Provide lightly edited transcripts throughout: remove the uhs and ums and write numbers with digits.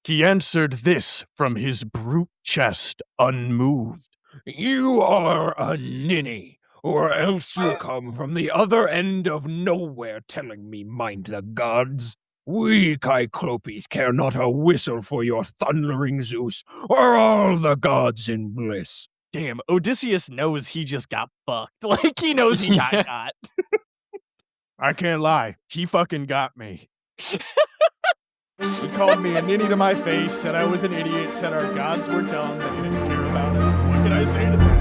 He answered this from his brute chest, unmoved. You are a ninny, or else you come from the other end of nowhere telling me mind the gods. We Cyclopes care not a whistle for your thundering Zeus, or all the gods in bliss. Damn, Odysseus knows he just got fucked. Like, he knows he got Yeah. got. I can't lie. He fucking got me. He called me a ninny to my face, said I was an idiot, said our gods were dumb, that he didn't care about it. What can I say to that?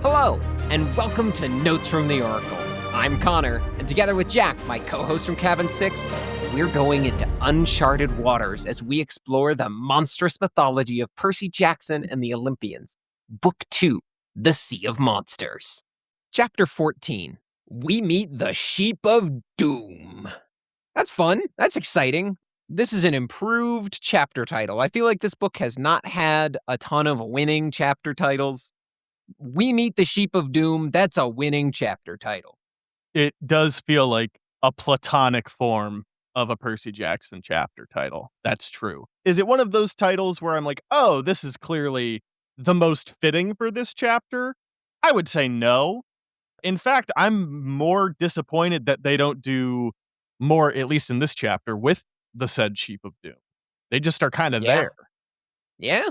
Hello, and welcome to Notes from the Oracle. I'm Connor, and together with Jack, my co-host from Cabin 6, we're going into uncharted waters as we explore the monstrous mythology of Percy Jackson and the Olympians. Book 2, The Sea of Monsters. Chapter 14, We Meet the Sheep of Doom. That's fun. That's exciting. This is an improved chapter title. I feel like this book has not had a ton of winning chapter titles. We Meet the Sheep of Doom, that's a winning chapter title. It does feel like a platonic form of a Percy Jackson chapter title. That's true. Is it one of those titles where I'm like, oh, this is clearly the most fitting for this chapter? I would say no. In fact, I'm more disappointed that they don't do more, at least in this chapter, with the said Sheep of Doom. They just are kind of Yeah. there. Yeah.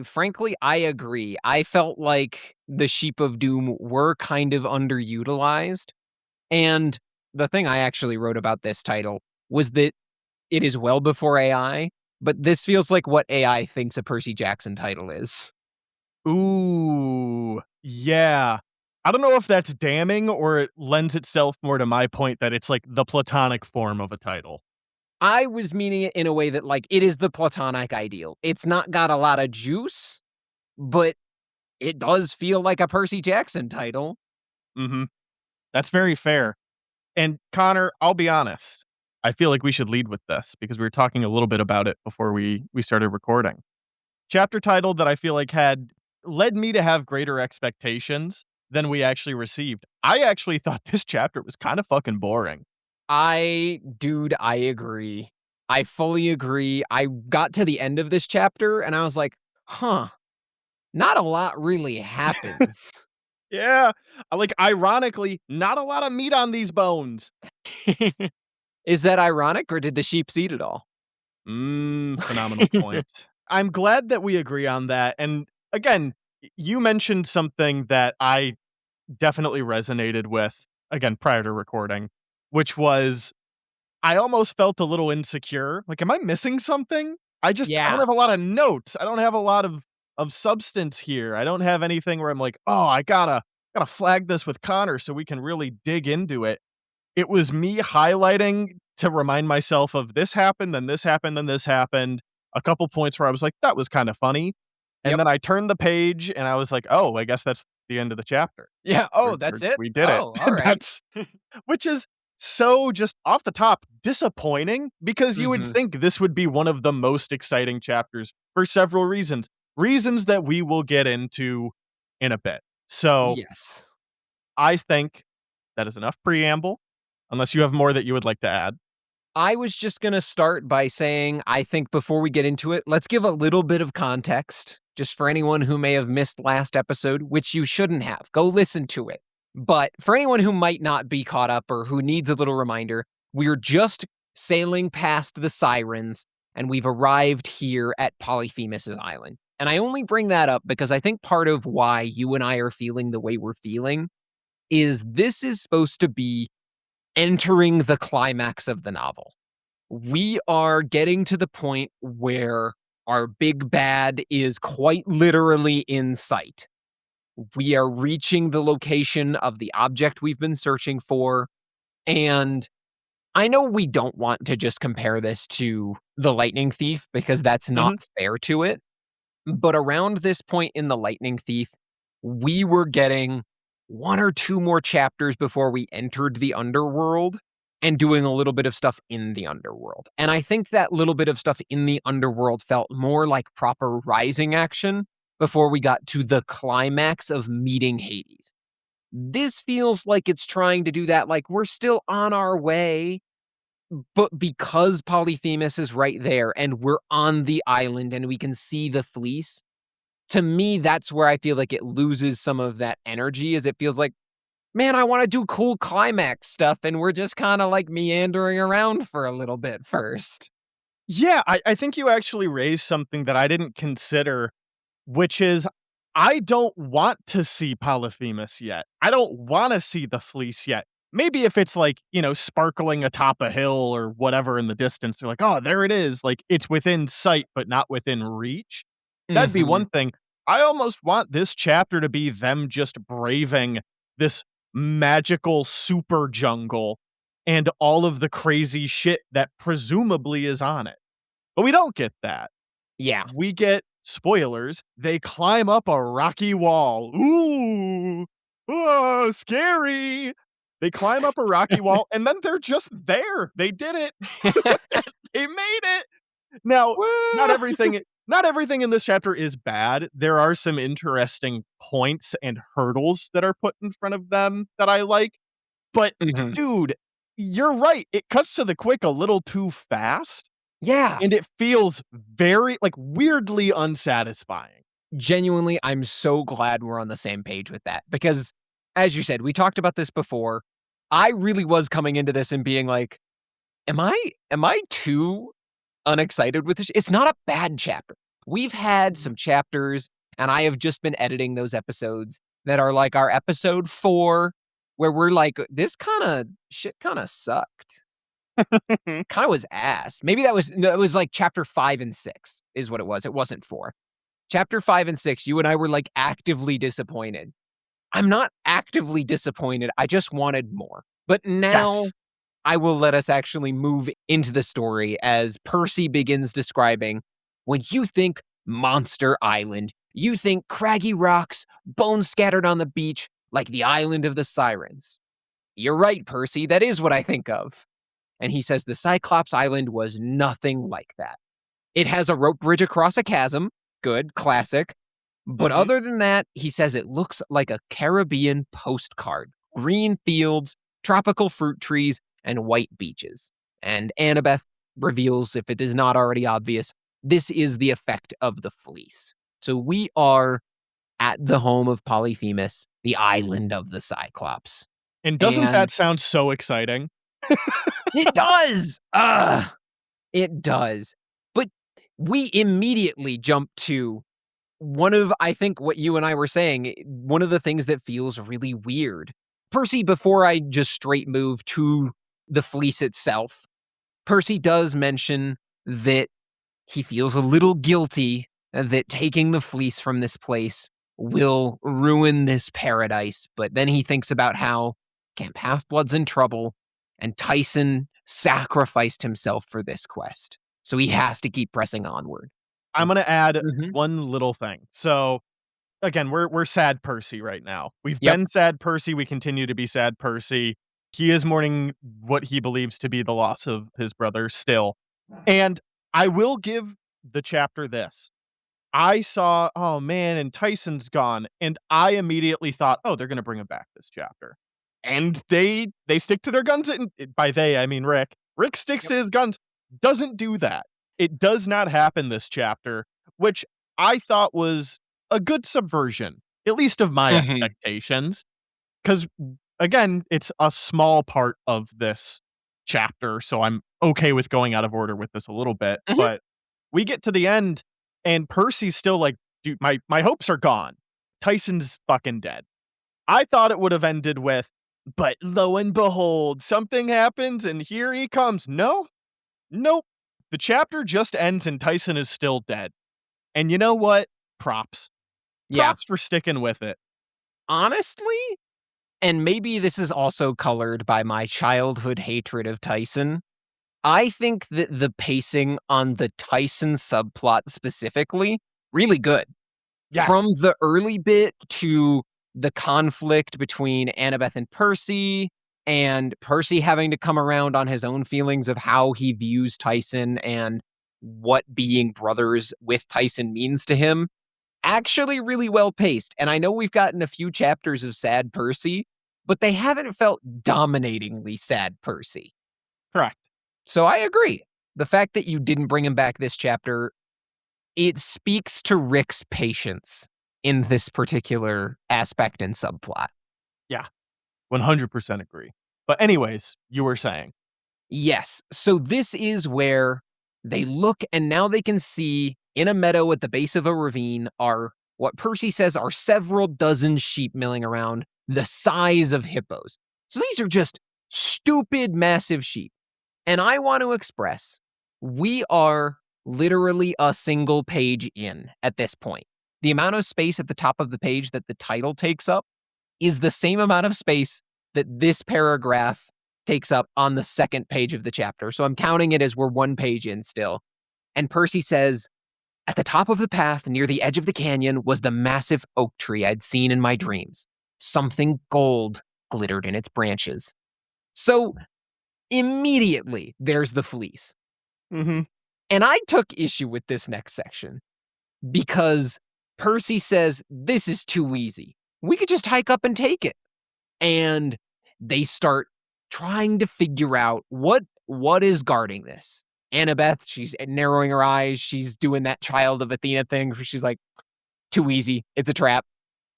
Frankly, I agree. I felt like the Sheep of Doom were kind of underutilized. And the thing I actually wrote about this title was that it is well before AI, but this feels like what AI thinks a Percy Jackson title is. Ooh, yeah. I don't know if that's damning or it lends itself more to my point that it's like the platonic form of a title. I was meaning it in a way that, like, it is the platonic ideal. It's not got a lot of juice, but it does feel like a Percy Jackson title. Mm-hmm. That's very fair. And Connor, I'll be honest. I feel like we should lead with this because we were talking a little bit about it before we started recording. Chapter title that I feel like had led me to have greater expectations than we actually received. I actually thought this chapter was kind of fucking boring. Dude, I agree. I fully agree. I got to the end of this chapter and I was like, huh, not a lot really happens. Yeah. Like, ironically, not a lot of meat on these bones. Is that ironic or did the sheep eat it all? Phenomenal point. I'm glad that we agree on that. And again, you mentioned something that I definitely resonated with, again, prior to recording, which was I almost felt a little insecure. Like, am I missing something? I don't Yeah. have a lot of notes. I don't have a lot of substance here. I don't have anything where I'm like, oh, I gotta flag this with Connor so we can really dig into it. It was me highlighting to remind myself of this happened, then this happened, then this happened. A couple points where I was like, that was kind of funny. And Yep. then I turned the page and I was like, oh, I guess that's the end of the chapter. Yeah. Oh, that's it? We did it. Oh, all right. Which is so just off the top disappointing because you would Mhm. think this would be one of the most exciting chapters for several reasons. Reasons that we will get into in a bit. So Yes. I think that is enough preamble, unless you have more that you would like to add. I was just going to start by saying, I think before we get into it, let's give a little bit of context, just for anyone who may have missed last episode, which you shouldn't have. Go listen to it. But for anyone who might not be caught up or who needs a little reminder, we're just sailing past the sirens and we've arrived here at Polyphemus' island. And I only bring that up because I think part of why you and I are feeling the way we're feeling is this is supposed to be entering the climax of the novel. We are getting to the point where our big bad is quite literally in sight. We are reaching the location of the object we've been searching for. And I know we don't want to just compare this to The Lightning Thief because that's not fair to it. But around this point in The Lightning Thief, we were getting one or two more chapters before we entered the underworld and doing a little bit of stuff in the underworld. And I think that little bit of stuff in the underworld felt more like proper rising action before we got to the climax of meeting Hades. This feels like it's trying to do that, like, we're still on our way, but because Polyphemus is right there and we're on the island and we can see the fleece, to me, that's where I feel like it loses some of that energy, as it feels like, man, I wanna do cool climax stuff, and we're just kinda, like, meandering around for a little bit first. Yeah, I think you actually raised something that I didn't consider, which is I don't want to see Polyphemus yet. I don't wanna see the fleece yet. Maybe if it's like, sparkling atop a hill or whatever in the distance, they're like, "Oh, there it is." Like, it's within sight, but not within reach. That'd be Mhm. one thing. I almost want this chapter to be them just braving this magical super jungle and all of the crazy shit that presumably is on it. But we don't get that. Yeah. We get spoilers, they climb up a rocky wall. Ooh, oh, scary. They climb up a rocky wall and then they're just there. They did it. They made it. Now, not Woo! everything not everything in this chapter is bad. There are some interesting points and hurdles that are put in front of them that I like. But Mhm. dude, you're right. It cuts to the quick a little too fast. Yeah. And it feels very, like, weirdly unsatisfying. Genuinely, I'm so glad we're on the same page with that because, as you said, we talked about this before. I really was coming into this and being like, am I too unexcited with this? It's not a bad chapter. We've had Mhm. some chapters, and I have just been editing those episodes that are like our episode 4, where we're like, this kinda shit kinda sucked. Kinda was ass. Maybe that was no, it was like chapter 5 and 6 is what it was. It wasn't 4. Chapter 5 and 6, you and I were, like, actively disappointed. I'm not actively disappointed, I just wanted more. But now Yes. I will let us actually move into the story as Percy begins describing, "When you think Monster Island, you think craggy rocks, bones scattered on the beach, like the island of the sirens. You're right, Percy, that is what I think of." And he says the Cyclops Island was nothing like that. It has a rope bridge across a chasm. Good, classic. But Mhm. other than that, he says it looks like a Caribbean postcard. Green fields, tropical fruit trees, and white beaches. And Annabeth reveals, if it is not already obvious, this is the effect of the fleece. So we are at the home of Polyphemus, the island of the Cyclops. And doesn't that And sound so exciting? it does! It does. But we immediately jump to one of, I think, what you and I were saying, one of the things that feels really weird. Percy, before I just straight move to the fleece itself, Percy does mention that he feels a little guilty that taking the fleece from this place will ruin this paradise. But then he thinks about how Camp Half-Blood's in trouble and Tyson sacrificed himself for this quest. So he has to keep pressing onward. I'm gonna add Mhm. one little thing. So, again, we're sad Percy right now. We've Yep. been sad Percy, we continue to be sad Percy. He is mourning what he believes to be the loss of his brother still. And I will give the chapter this. I saw, "Oh, man, and Tyson's gone," and I immediately thought, "Oh, they're gonna bring him back this chapter." And they stick to their guns, and by they, I mean Rick. Rick sticks Yep. to his guns, doesn't do that. It does not happen this chapter, which I thought was a good subversion, at least of my Mhm. expectations. 'Cause, again, it's a small part of this chapter, so I'm okay with going out of order with this a little bit, Mhm. but we get to the end, and Percy's still like, "Dude, my hopes are gone. Tyson's fucking dead." I thought it would have ended with, "But lo and behold, something happens, and here he comes." No, nope. The chapter just ends and Tyson is still dead. And you know what? Props. Yeah. Props for sticking with it. Honestly, and maybe this is also colored by my childhood hatred of Tyson, I think that the pacing on the Tyson subplot specifically, really good. From Yes. the early bit to the conflict between Annabeth and Percy having to come around on his own feelings of how he views Tyson and what being brothers with Tyson means to him. actually really well paced. And I know we've gotten a few chapters of sad Percy, but they haven't felt dominatingly sad Percy. Correct. So I agree. The fact that you didn't bring him back this chapter, it speaks to Rick's patience in this particular aspect and subplot. Yeah, 100% agree. But anyways, you were saying. Yes. So this is where they look and now they can see in a meadow at the base of a ravine are what Percy says are several dozen sheep milling around the size of hippos. So these are just stupid, massive sheep. And I want to express we are literally a single page in at this point. The amount of space at the top of the page that the title takes up is the same amount of space that this paragraph takes up on the second page of the chapter. So I'm counting it as we're one page in still. And Percy says, at the top of the path near the edge of the canyon was the massive oak tree I'd seen in my dreams. Something gold glittered in its branches. So immediately there's the fleece. Mm-hmm. And I took issue with this next section because Percy says, this is too easy. We could just hike up and take it. And they start trying to figure out what is guarding this. Annabeth, she's narrowing her eyes. She's doing that Child of Athena thing where she's like, too easy. It's a trap.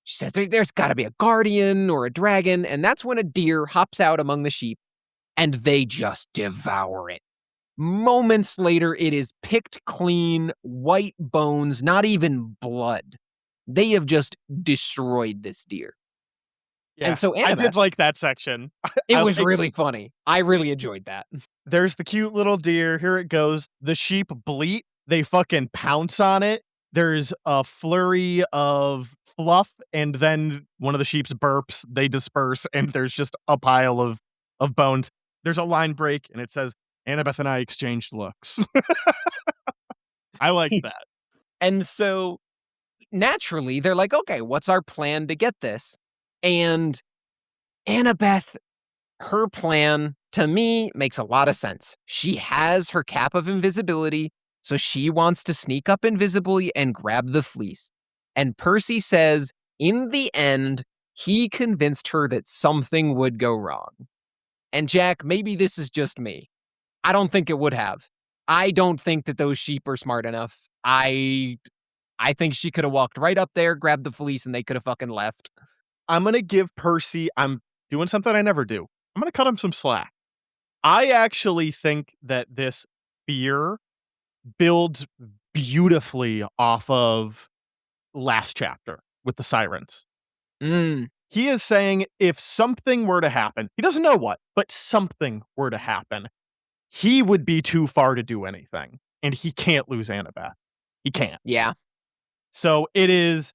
She says, there's got to be a guardian or a dragon. And that's when a deer hops out among the sheep and they just devour it. Moments later, it is picked clean, white bones, not even blood. They have just destroyed this deer. Yeah, and so Annabeth, I did like that section. it I was like- really funny. I really enjoyed that. There's the cute little deer. Here it goes. The sheep bleat. They fucking pounce on it. There's a flurry of fluff, and then one of the sheep's burps. They disperse, and there's just a pile of bones. There's a line break, and it says, Annabeth and I exchanged looks. I like that. And so naturally, they're like, okay, what's our plan to get this? And Annabeth, her plan, to me, makes a lot of sense. She has her cap of invisibility, so she wants to sneak up invisibly and grab the fleece. And Percy says, in the end, he convinced her that something would go wrong. And Jack, maybe this is just me. I don't think it would have. I don't think that those sheep are smart enough. I think she could have walked right up there, grabbed the fleece, and they could have fucking left. I'm going to give Percy, I'm doing something I never do. I'm going to cut him some slack. I actually think that this fear builds beautifully off of last chapter with the sirens. He is saying if something were to happen, he doesn't know what, but something were to happen, he would be too far to do anything. And he can't lose Annabeth. He can't. Yeah. So it is,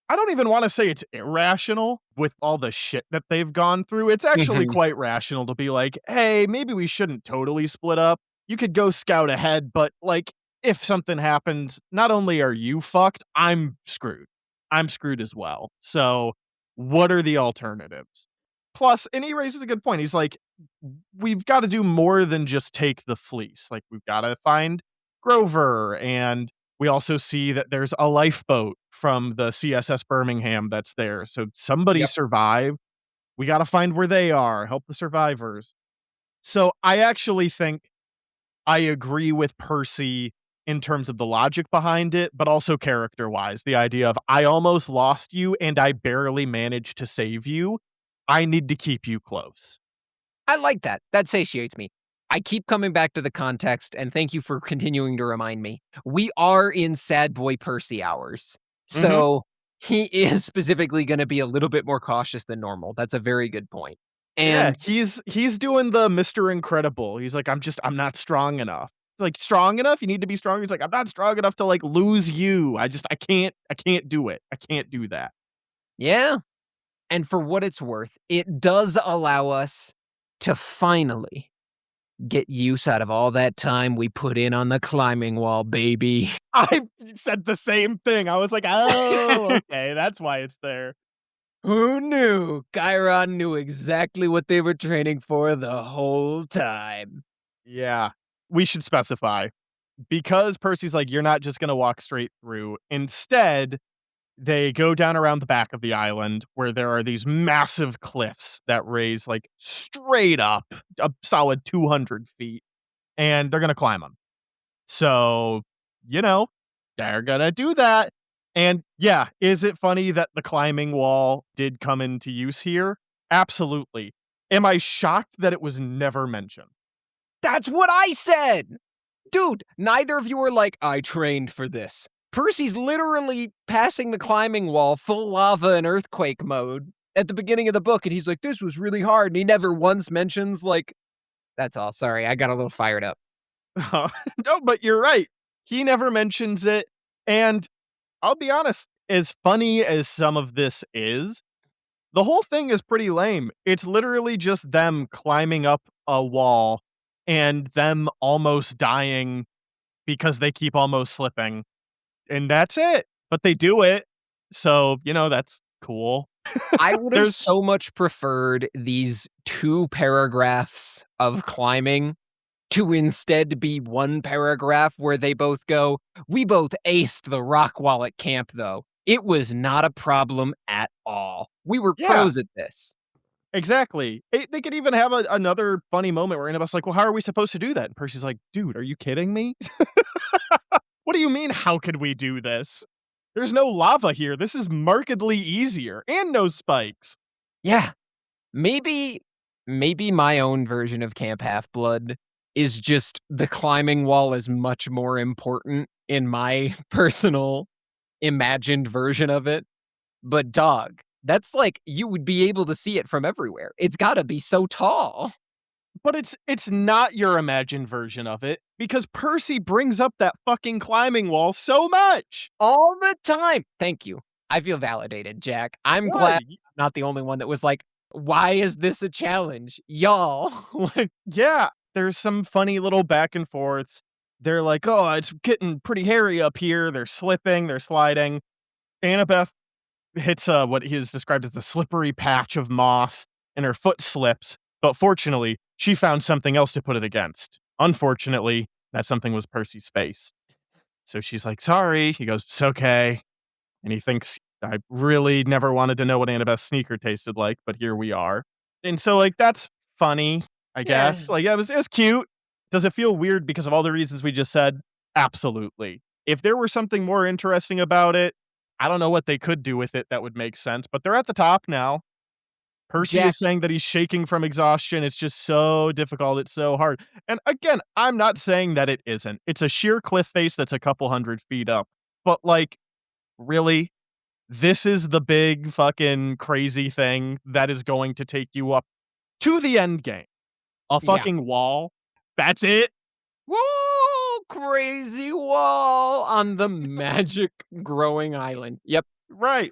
I don't even want to say it's irrational with all the shit that they've gone through. It's actually quite rational to be like, hey, maybe we shouldn't totally split up. You could go scout ahead, but like, if something happens, not only are you fucked, I'm screwed. I'm screwed as well. So what are the alternatives? Plus, and he raises a good point. He's like, we've got to do more than just take the fleece. Like, we've got to find Grover, and we also see that there's a lifeboat from the CSS Birmingham that's there. So somebody survived. We got to find where they are, help the survivors. So I actually think I agree with Percy in terms of the logic behind it, but also character-wise. The idea of, I almost lost you and I barely managed to save you. I need to keep you close. I like that. That satiates me. I keep coming back to the context, and thank you for continuing to remind me. We are in Sad Boy Percy hours. So he is specifically going to be a little bit more cautious than normal. That's a very good point. And yeah, he's doing the Mr. Incredible. He's like, I'm not strong enough. It's like, strong enough? You need to be strong. He's like, I'm not strong enough to like lose you. I can't do it. I can't do that. Yeah. And for what it's worth, it does allow us to finally get use out of all that time we put in on the climbing wall, baby. I said the same thing. I was like, oh, okay, that's why it's there. Who knew? Chiron knew exactly what they were training for the whole time. Yeah, we should specify. Because Percy's like, you're not just going to walk straight through. Instead, They go down around the back of the island where there are these massive cliffs that raise like straight up a solid 200 feet, and they're going to climb them. So, you know, they're going to do that. And yeah, is it funny that the climbing wall did come into use here? Absolutely. Am I shocked that it was never mentioned? That's what I said! Dude, neither of you are like, I trained for this. Percy's literally passing the climbing wall full lava and earthquake mode at the beginning of the book, and he's like, this was really hard, and he never once mentions, like, that's all. Sorry, I got a little fired up. No, but you're right. He never mentions it. And I'll be honest, as funny as some of this is, the whole thing is pretty lame. It's literally just them climbing up a wall and them almost dying because they keep almost slipping. And that's it. But they do it. So, that's cool. I would have There's so much preferred these 2 paragraphs of climbing to instead be 1 paragraph where they both go, we both aced the rock wall at camp, though. It was not a problem at all. We were yeah, pros at this. exactly. They could even have another funny moment where Annabeth's like, well, how are we supposed to do that? And Percy's like, dude, are you kidding me? What do you mean, how could we do this? There's no lava here. This is markedly easier and no spikes. Yeah, maybe my own version of Camp Half-Blood is just the climbing wall is much more important in my personal imagined version of it. But dog, that's like you would be able to see it from everywhere. It's gotta be so tall. But it's not your imagined version of it because Percy brings up that fucking climbing wall so much. All the time. Thank you. I feel validated, Jack. I'm glad Good. I'm not the only one that was like, "Why is this a challenge? Y'all." Like, Yeah, there's some funny little back and forths. They're like, "Oh, it's getting pretty hairy up here." They're slipping, they're sliding. Annabeth hits what he has described as a slippery patch of moss, and her foot slips. But fortunately, she found something else to put it against. Unfortunately, that something was Percy's face. So she's like, "Sorry." He goes, "It's okay." And he thinks, "I really never wanted to know what Annabeth's sneaker tasted like, but here we are." And so, like, that's funny, I yeah. guess. Like, yeah, it was cute. Does it feel weird because of all the reasons we just said? Absolutely. If there were something more interesting about it, I don't know what they could do with it that would make sense, but they're at the top now. Percy Jack, is saying that he's shaking from exhaustion. It's just so difficult. It's so hard. And again, I'm not saying that it isn't. It's a sheer cliff face that's a couple hundred feet up. But like, really? This is the big fucking crazy thing that is going to take you up to the end game. A yeah. fucking wall. That's it? Whoa, crazy wall on the magic growing island. Yep. Right.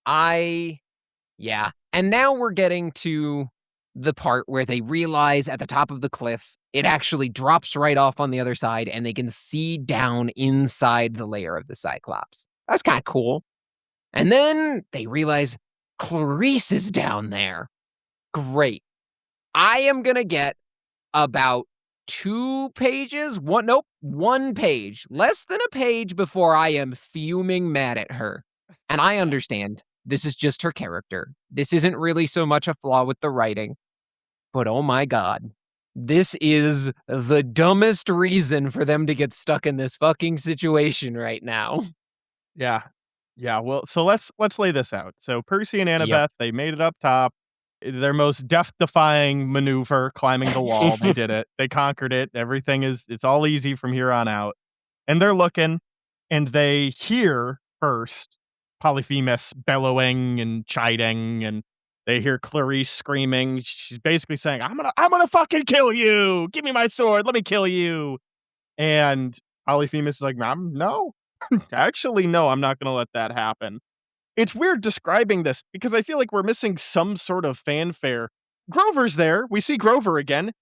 I Yeah. And now we're getting to the part where they realize at the top of the cliff, it actually drops right off on the other side and they can see down inside the lair of the Cyclops. That's kind of cool. And then they realize Clarisse is down there. Great. I am going to get about 2 pages, nope, 1 page, less than a page before I am fuming mad at her. And I understand this is just her character. This isn't really so much a flaw with the writing, but oh my God, this is the dumbest reason for them to get stuck in this fucking situation right now. Yeah. Yeah, well, so let's lay this out. So Percy and Yep. Annabeth, they made it up top. Their most death-defying maneuver, climbing the wall. They did it. They conquered it. It's all easy from here on out. And they're looking, and they hear first Polyphemus bellowing and chiding, and they hear Clarisse screaming. She's basically saying, I'm gonna fucking kill you. Give me my sword. Let me kill you." And Polyphemus is like, no, actually, no, I'm not gonna let that happen. It's weird describing this because I feel like we're missing some sort of fanfare. Grover's there. We see Grover again.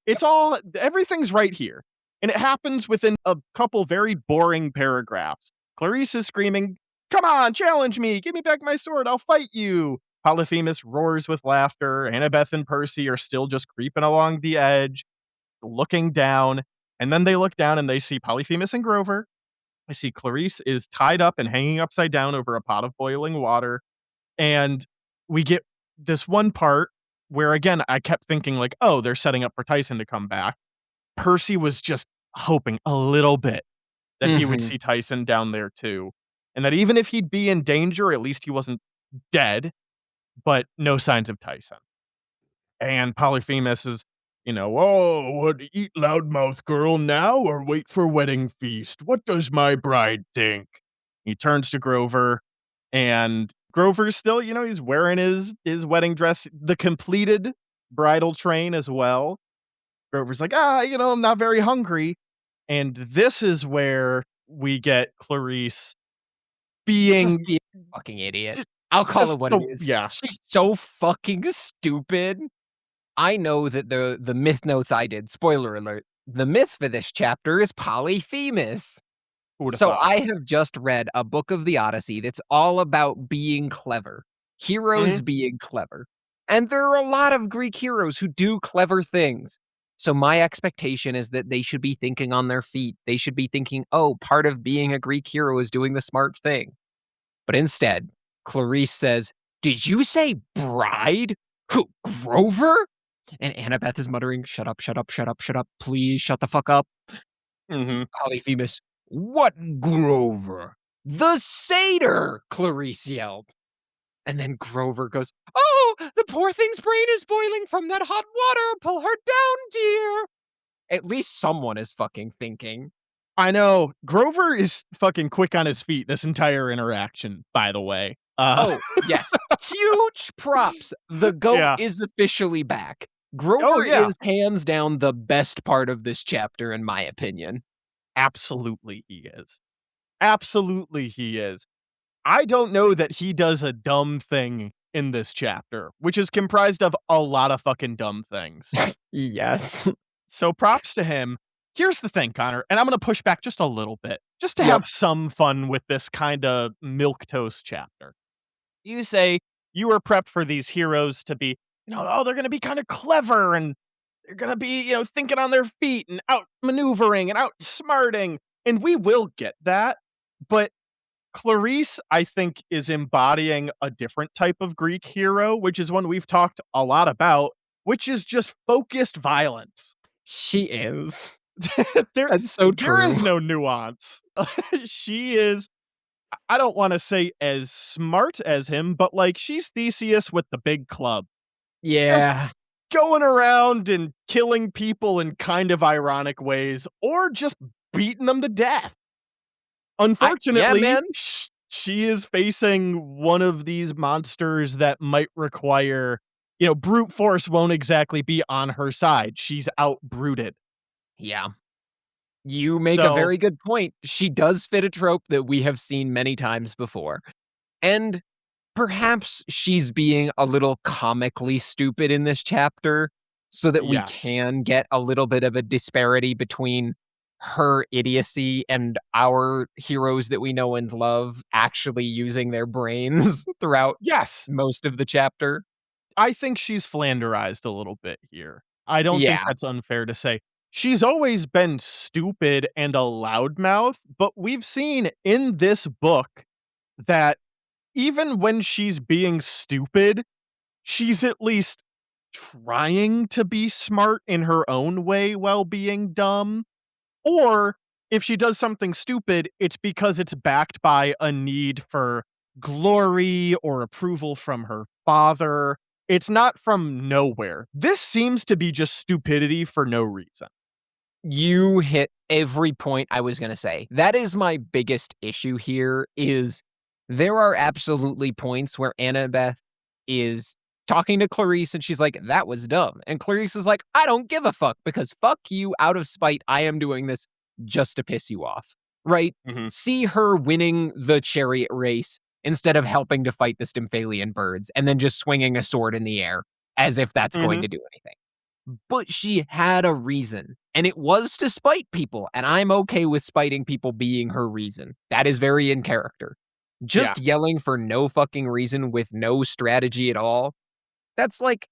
Everything's right here. And it happens within a couple very boring paragraphs. Clarisse is screaming, "Come on, challenge me. Give me back my sword. I'll fight you." Polyphemus roars with laughter. Annabeth and Percy are still just creeping along the edge, looking down. And then they look down and they see Polyphemus and Grover. I see Clarisse is tied up and hanging upside down over a pot of boiling water, and we get this one part where, again, I kept thinking like, "Oh, they're setting up for Tyson to come back." Percy was just hoping a little bit that he would Mhm. see Tyson down there too, and that even if he'd be in danger, at least he wasn't dead, but no signs of Tyson. And Polyphemus is, "Oh, what eat loudmouth girl now or wait for wedding feast? What does my bride think?" He turns to Grover, and Grover's still, he's wearing his wedding dress, the completed bridal train as well. Grover's like, I'm not very hungry." And this is where we get Clarisse Just being be a fucking idiot. just I'll call just it what it so is. yeah. She's so fucking stupid. I know that the myth notes I did, spoiler alert, the myth for this chapter is Polyphemus. Who would have So thought? I have just read a book of the Odyssey that's all about being clever, heroes Mhm, being clever. And there are a lot of Greek heroes who do clever things. So my expectation is that they should be thinking on their feet. They should be thinking, oh, part of being a Greek hero is doing the smart thing. But instead, Clarisse says, "Did you say bride? Who, Grover?" And Annabeth is muttering, "Shut up, shut up, shut up, shut up. Please shut the fuck up." mhm. Polyphemus, "What Grover?" "The satyr!" Clarisse yelled. And then Grover goes, "Oh, the poor thing's brain is boiling from that hot water. Pull her down, dear." At least someone is fucking thinking. I know. Grover is fucking quick on his feet this entire interaction, by the way. Oh, yes. Huge props. The GOAT Yeah. is officially back. Oh, Grover yeah. is hands down the best part of this chapter, in my opinion. Absolutely he is. Absolutely he is. I don't know that he does a dumb thing in this chapter, which is comprised of a lot of fucking dumb things. Yes. So props to him. Here's the thing, Connor, and I'm gonna push back just a little bit, just to Yep. have some fun with this kinda milquetoast chapter. You say you were prepped for these heroes to be, they're gonna be kinda clever and they're gonna be, thinking on their feet and out maneuvering and outsmarting, and we will get that. But Clarisse, I think, is embodying a different type of Greek hero, which is one we've talked a lot about, which is just focused violence. She is. There That's so there true. is no nuance. She is, I don't wanna say as smart as him, but, like, she's Theseus with the big club. Just Yeah. going around and killing people in kind of ironic ways or just beating them to death. Yeah, Unfortunately, man. she is facing one of these monsters that might require, brute force won't exactly be on her side. She's outbrooted. Yeah. You make a So, very good point. She does fit a trope that we have seen many times before. And perhaps she's being a little comically stupid in this chapter so that we yes. can get a little bit of a disparity between her idiocy and our heroes that we know and love actually using their brains throughout Yes. most of the chapter. I think she's flanderized a little bit here. I don't think Yeah. that's unfair to say. She's always been stupid and a loudmouth, but we've seen in this book that even when she's being stupid, she's at least trying to be smart in her own way while being dumb. Or if she does something stupid, it's because it's backed by a need for glory or approval from her father. It's not from nowhere. This seems to be just stupidity for no reason. You hit every point I was gonna say. That is my biggest issue here is there are absolutely points where Annabeth is talking to Clarisse and she's like, "That was dumb." And Clarisse is like, "I don't give a fuck because fuck you out of spite. I am doing this just to piss you off." Right? Mhm. See her winning the chariot race instead of helping to fight the Stymphalian birds and then just swinging a sword in the air as if that's going Mhm. to do anything. But she had a reason, and it was to spite people, and I'm okay with spiting people being her reason. That is very in character. Yeah. Just yelling for no fucking reason with no strategy at all, that's like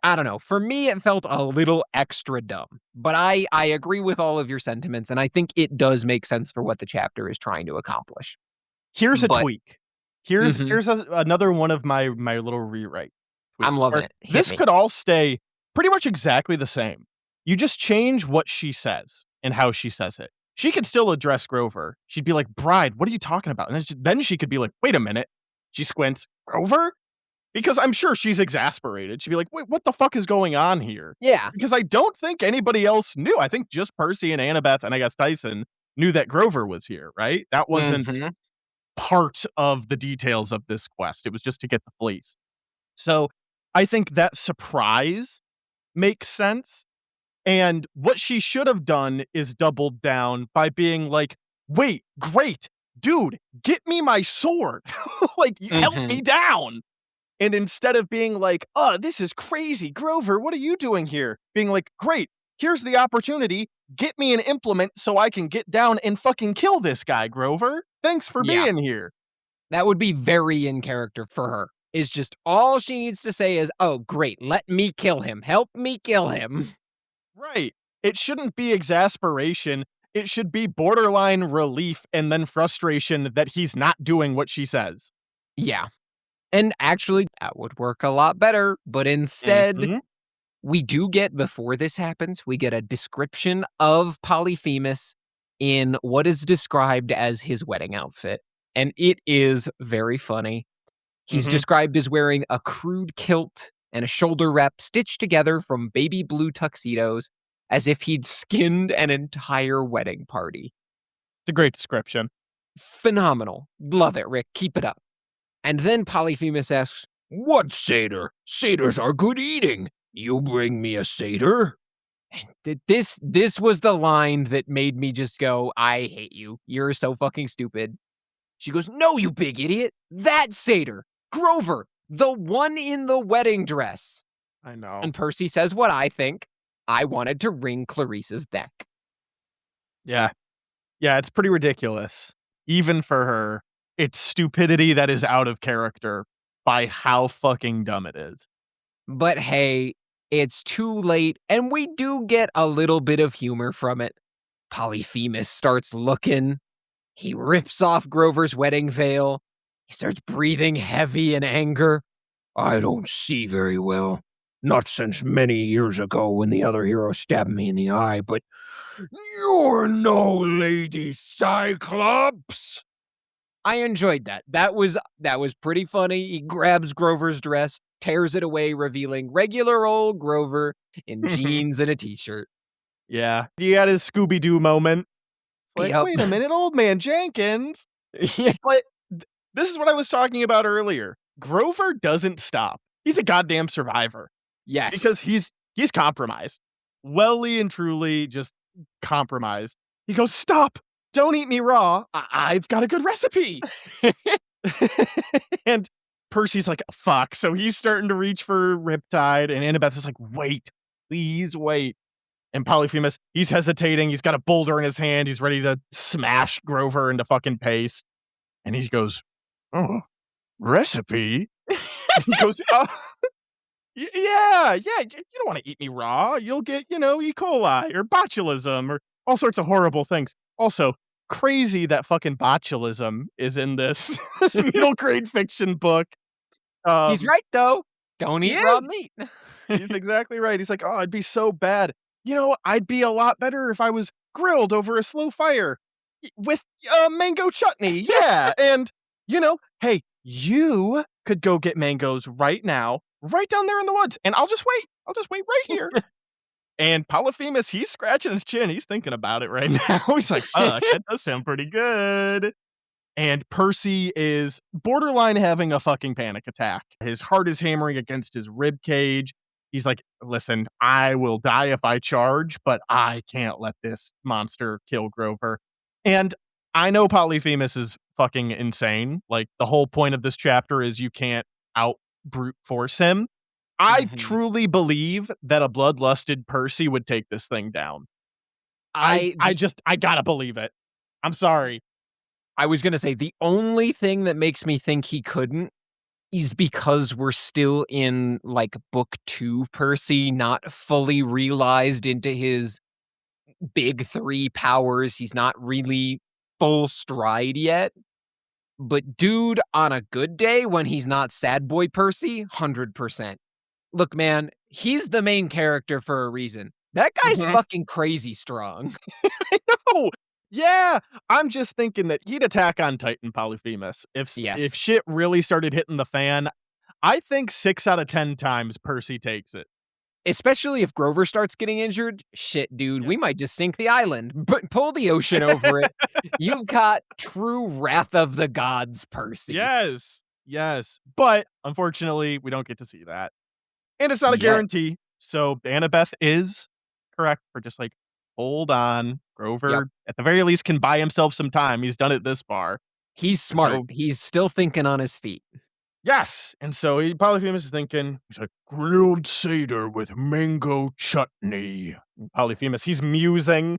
I don't know. For me, it felt a little extra dumb. But I agree with all of your sentiments, and I think it does make sense for what the chapter is trying to accomplish. Here's a But tweak. Here's mhm, here's another one of my little rewrite I'm tweaks loving where it. Hit this me. could all stay pretty much exactly the same. You just change what she says and how she says it. She could still address Grover. She'd be like, "Bride, what are you talking about?" And then she could be like, "Wait a minute." She squints. "Grover?" Because I'm sure she's exasperated. She'd be like, "Wait, what the fuck is going on here?" Yeah. Because I don't think anybody else knew. I think just Percy and Annabeth and I guess Tyson knew that Grover was here, right? That wasn't Mhm. part of the details of this quest. It was just to get the fleece. So, I think that surprise makes sense, and what she should have done is doubled down by being like, "Wait, great, dude, get me my sword. Like, y help Mhm. me down." And instead of being like, "Oh, this is crazy, Grover, what are you doing here?" Being like, "Great, here's the opportunity. Get me an implement so I can get down and fucking kill this guy, Grover. Thanks for Yeah. being here." That would be very in character for her. Is just all she needs to say is, "Oh, great, let me kill him. Help me kill him." Right. It shouldn't be exasperation. It should be borderline relief and then frustration that he's not doing what she says. Yeah. And actually, that would work a lot better, but instead, Mhm. we do get, before this happens, we get a description of Polyphemus in what is described as his wedding outfit. And it is very funny. He's Mhm. described as wearing a crude kilt and a shoulder wrap stitched together from baby blue tuxedos as if he'd skinned an entire wedding party. It's a great description. Phenomenal. Love it, Rick. Keep it up. And then Polyphemus asks, What satyr? Satyrs are good eating. You bring me a satyr? this was the line that made me just go, I hate you. You're so fucking stupid. She goes, no, you big idiot. That satyr. Grover. The one in the wedding dress. I know. And Percy says what I think. I wanted to wring Clarisse's neck. Yeah. Yeah, it's pretty ridiculous. Even for her, it's stupidity that is out of character by how fucking dumb it is. But hey, it's too late, and we do get a little bit of humor from it. Polyphemus starts looking. He rips off Grover's wedding veil. He starts breathing heavy in anger. I don't see very well. Not since many years ago when the other hero stabbed me in the eye, but you're no Lady Cyclops! I enjoyed that. That was pretty funny. He grabs Grover's dress, tears it away, revealing regular old Grover in jeans and a t-shirt. Yeah. He had his Scooby Doo moment. It's like, Yep. "Wait a minute, old man Jenkins." Yeah. But this is what I was talking about earlier. Grover doesn't stop. He's a goddamn survivor Yes. because he's compromised. Welly and truly just compromised. He goes, "Stop! Don't eat me raw. I've got a good recipe." And Percy's like, "Fuck." So he's starting to reach for Riptide, and Annabeth is like, "Wait, please wait." And Polyphemus, he's hesitating. He's got a boulder in his hand. He's ready to smash Grover into fucking paste. And he goes, "Oh, recipe?" He goes, yeah, you don't wanna eat me raw. You'll get, E. coli or botulism or all sorts of horrible things." Also, crazy that fucking botulism is in this this middle grade fiction book. He's Um, right though. Don't he eat raw is. meat. He's exactly right. He's like, "Oh, it'd be so bad. I'd be a lot better if I was grilled over a slow fire with, mango chutney, yeah, and, hey, you could go get mangoes right now, right down there in the woods, and I'll just wait. I'll just wait right here." And Polyphemus, he's scratching his chin. He's thinking about it right now. He's like, "Fuck, that does sound pretty good." And Percy is borderline having a fucking panic attack. His heart is hammering against his rib cage. He's like, "Listen, I will die if I charge, but I can't let this monster kill Grover." And I know Polyphemus is fucking insane. Like, the whole point of this chapter is you can't out brute force him. I Mhm. truly believe that a bloodlusted Percy would take this thing down. I I I the just I gotta believe it. I'm sorry. I was gonna say the only thing that makes me think he couldn't is because we're still in, like, book 2 Percy, not fully realized into his big 3 powers. He's not really full stride yet. But dude, on a good day when he's not sad boy Percy, 100%. Look, man, he's the main character for a reason. That guy's Mhm. fucking crazy strong. I know! Yeah! I'm just thinking that he'd attack on Titan Polyphemus. If Yes. shit really started hitting the fan, I think 6 out of 10 times Percy takes it. Especially if Grover starts getting injured. Shit, dude, Yep. we might just sink the island. But pull the ocean over it. You've got true wrath of the gods, Percy. Yes. Yes. But, unfortunately, we don't get to see that. And it's not a Yet. guarantee, so Annabeth is correct for just, like, hold on. Yep. Grover, at the very least, can buy himself some time. He's done it this far. He's And smart. so He's still thinking on his feet. yes! And so Polyphemus is thinking, he's like, "Grilled satyr with mango chutney." And Polyphemus, he's musing.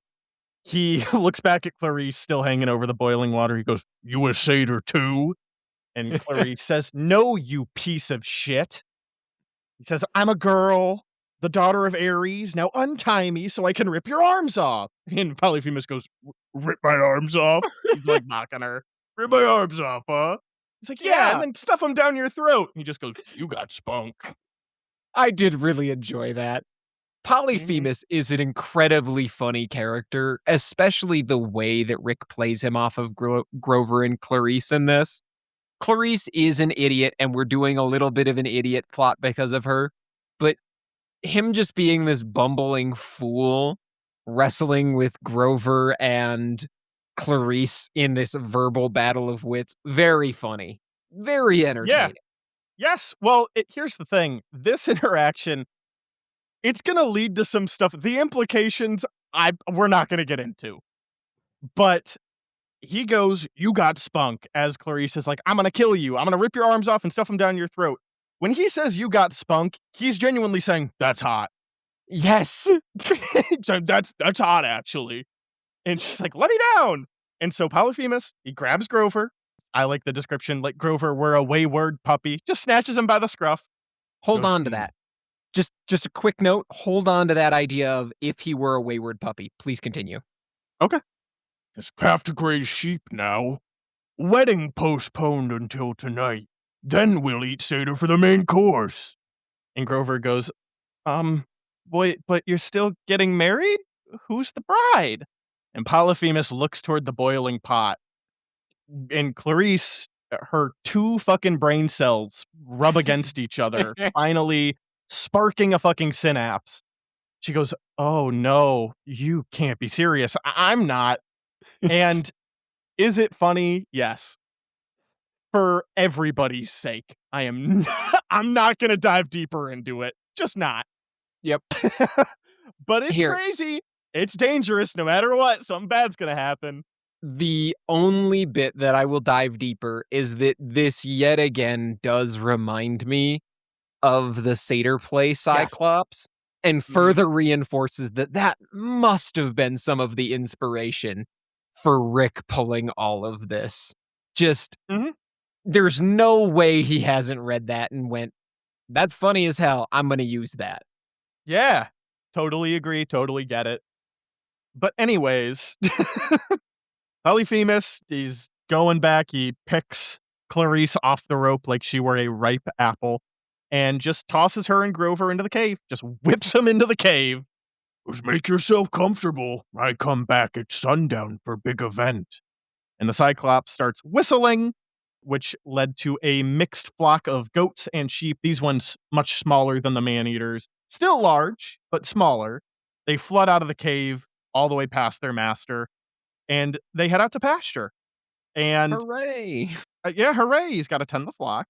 He looks back at Clarisse still hanging over the boiling water. He goes, "You a satyr too?" And Clarisse says, "No, you piece of shit." He says, "I'm a girl, the daughter of Ares. Now untie me so I can rip your arms off." And Polyphemus goes, "Rip my arms off?" He's like mocking her. "Rip my arms off, huh?" He's like, "Yeah, and Yeah, then stuff them down your throat." He just goes, "You got spunk." I did really enjoy that. Mhm. Polyphemus is an incredibly funny character, especially the way that Rick plays him off of Grover and Clarisse in this. Clarisse is an idiot, and we're doing a little bit of an idiot plot because of her, but him just being this bumbling fool wrestling with Grover and Clarisse in this verbal battle of wits, very funny, very Yeah. entertaining. Yes. Well, here's the thing. This interaction, it's gonna lead to some stuff. The implications, we're not gonna get into. But he goes, "You got spunk," as Clarisse is like, "I'm gonna kill you. I'm gonna rip your arms off and stuff them down your throat." When he says, "You got spunk," he's genuinely saying, "That's hot." Yes. So that's hot, actually. And she's like, "Let me down." And so Polyphemus, he grabs Grover. I like the description, like Grover were a wayward puppy, just snatches him by the scruff. Hold Goes, on to "Hmm, that. Just a quick note, hold on to that idea of if he were a wayward puppy. Please continue. okay. Just have to graze sheep now. Wedding postponed until tonight. Then we'll eat Seder for the main course." And Grover goes, boy, but you're still getting married? Who's the bride?" And Polyphemus looks toward the boiling pot, and Clarisse, her 2 fucking brain cells rub against each other, finally sparking a fucking synapse. She goes, "Oh, no, you can't be serious. I'm not." And is it funny? Yes. For everybody's sake, I am I'm not gonna dive deeper into it. Just not. Yep. But it's Here, crazy. It's dangerous no matter what. Something bad's gonna happen. the only bit that I will dive deeper is that this yet again does remind me of the satyr play Yes. Cyclops and Mhm. further reinforces that that must have been some of the inspiration for Rick pulling all of this. Just, Mhm. there's no way he hasn't read that and went, "That's funny as hell. I'm gonna use that." Yeah. Totally agree, totally get it. But anyways, Polyphemus, he's going back, he picks Clarisse off the rope like she were a ripe apple, and just tosses her and Grover into the cave. Just whips them into the cave. Goes, "Make yourself comfortable. I come back at sundown for big event." And the Cyclops starts whistling, which led to a mixed flock of goats and sheep. These ones much smaller than the man-eaters. Still large, but smaller. They flood out of the cave all the way past their master, and they head out to pasture. And Hooray. yeah, hooray, he's got to tend the flock.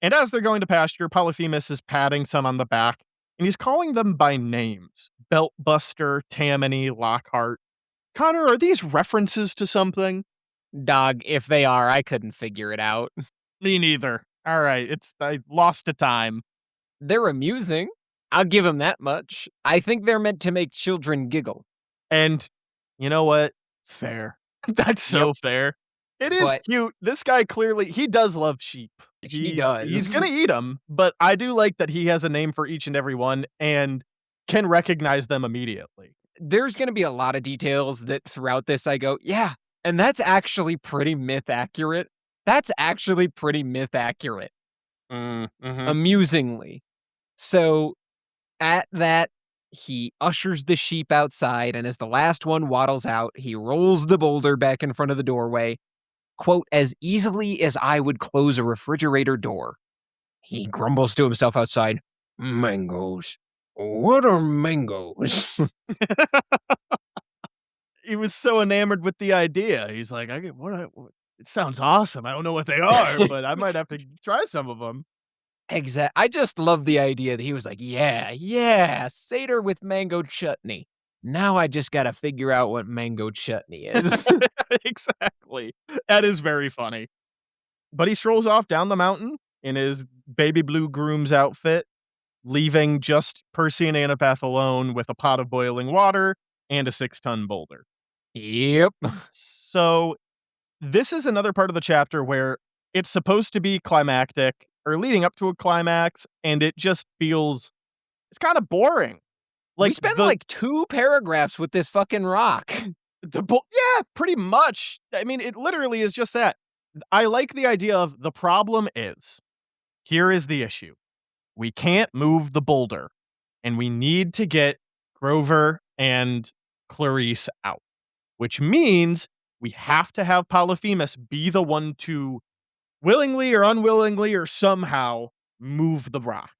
And as they're going to pasture, Polyphemus is patting some on the back, and he's calling them by names. Beltbuster, Tammany, Lockhart. Connor, are these references to something? Dog, if they are, I couldn't figure it out. Me neither. All right, I lost to time. They're amusing. I'll give them that much. I think they're meant to make children giggle. And you know what? Fair. That's Yep. so fair. It is But cute. This guy clearly he does love sheep. He He's does. gonna eat them, but I do like that he has a name for each and every one and can recognize them immediately. There's gonna be a lot of details that throughout this I go, "Yeah, and that's actually pretty myth accurate. That's actually pretty myth accurate," Mhm. amusingly. So, at that, he ushers the sheep outside, and as the last one waddles out, he rolls the boulder back in front of the doorway, quote, "as easily as I would close a refrigerator door." He grumbles to himself outside, "Mangoes. What are mangoes?" He was so enamored with the idea. He's like, "I get what it sounds awesome. I don't know what they are, but I might have to try some of them." I just love the idea that he was like, "Yeah, yeah, Seder with mango chutney. Now I just gotta figure out what mango chutney is." Exactly. That is very funny. But he strolls off down the mountain in his baby blue groom's outfit, leaving just Percy and Annabeth alone with a pot of boiling water and a 6-ton boulder. Yep. So, this is another part of the chapter where it's supposed to be climactic or leading up to a climax, and it just feels it's kinda boring. We Like, spent like 2 paragraphs with this fucking rock. yeah, pretty much. I mean, it literally is just that. I like the idea of the problem is, here is the issue. We can't move the boulder, and we need to get Grover and Clarisse out, which means we have to have Polyphemus be the one to willingly or unwillingly or somehow move the rock.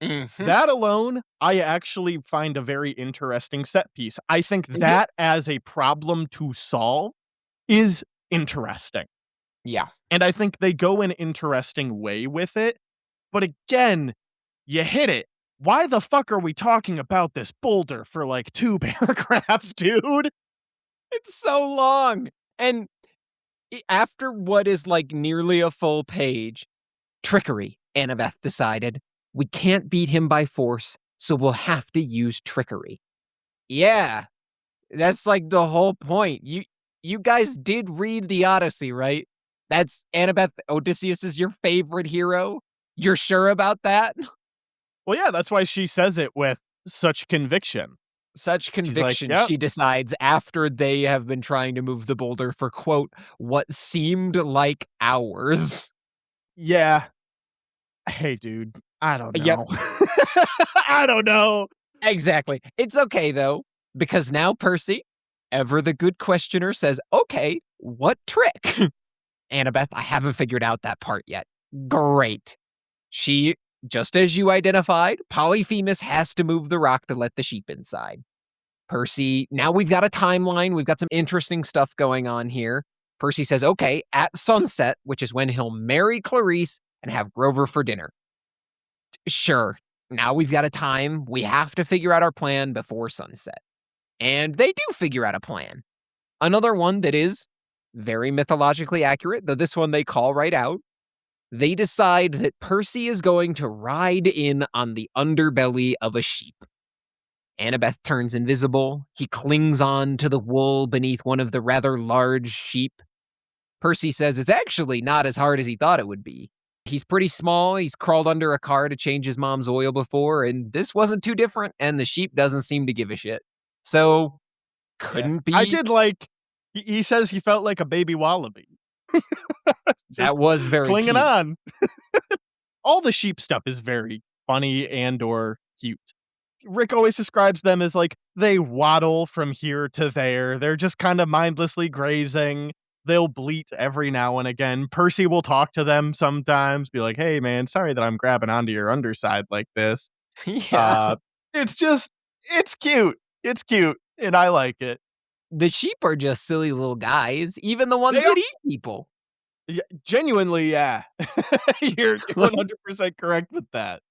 Mhm. That alone, I actually find a very interesting set piece. I think Yep. that as a problem to solve is interesting. Yeah. And I think they go an interesting way with it. But again, you hit it. Why the fuck are we talking about this boulder for like 2 paragraphs, dude? It's so long. And after what is like nearly a full page, trickery, Annabeth decided. We can't beat him by force, so we'll have to use trickery. Yeah, that's like the whole point. You guys did read the Odyssey, right? That's Annabeth Odysseus is your favorite hero? You're sure about that? Well, yeah, that's why she says it with such conviction. Such She's like, conviction, "Yep, she decides after they have been trying to move the boulder for, quote, what seemed like hours. yeah. Hey, dude, I don't Yep, know. I don't know." exactly. It's okay, though, because now Percy, ever the good questioner, says, okay, what trick? Annabeth, I haven't figured out that part yet. Great. She, just as you identified, Polyphemus has to move the rock to let the sheep inside. Percy, now we've got a timeline. We've got some interesting stuff going on here. Percy says, okay, at sunset, which is when he'll marry Clarisse and have Grover for dinner. Sure, now we've got a time. We have to figure out our plan before sunset. And they do figure out a plan. Another one that is very mythologically accurate, though this one they call right out. They decide that Percy is going to ride in on the underbelly of a sheep. Annabeth turns invisible. He clings on to the wool beneath one of the rather large sheep. Percy says it's actually not as hard as he thought it would be. He's pretty small. He's crawled under a car to change his mom's oil before, and this wasn't too different, and the sheep doesn't seem to give a shit. So, Yeah. couldn't I be. did like he says he felt like a baby wallaby. That Just was very clinging cute. on. All the sheep stuff is very funny and or cute. Rick always describes them as like they waddle from here to there. They're just kind of mindlessly grazing. They'll bleat every now and again. Percy will talk to them sometimes, be like, "Hey man, sorry that I'm grabbing onto your underside like this." Yeah. Uh it's just it's cute. It's cute and I like it. The sheep are just silly little guys, even the They ones are that eat people. yeah, genuinely, yeah. You're Like, 100% correct with that.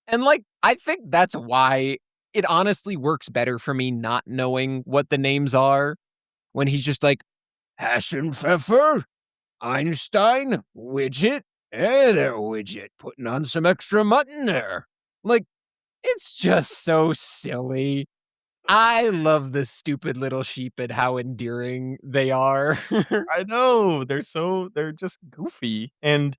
and like, I think that's why it honestly works better for me not knowing what the names are when he's just like, Hassenpfeffer, Einstein, Widget. Hey there, Widget, putting on some extra mutton there. Like, it's just so silly. I love the stupid little sheep and how endearing they are. I know, they're just goofy, and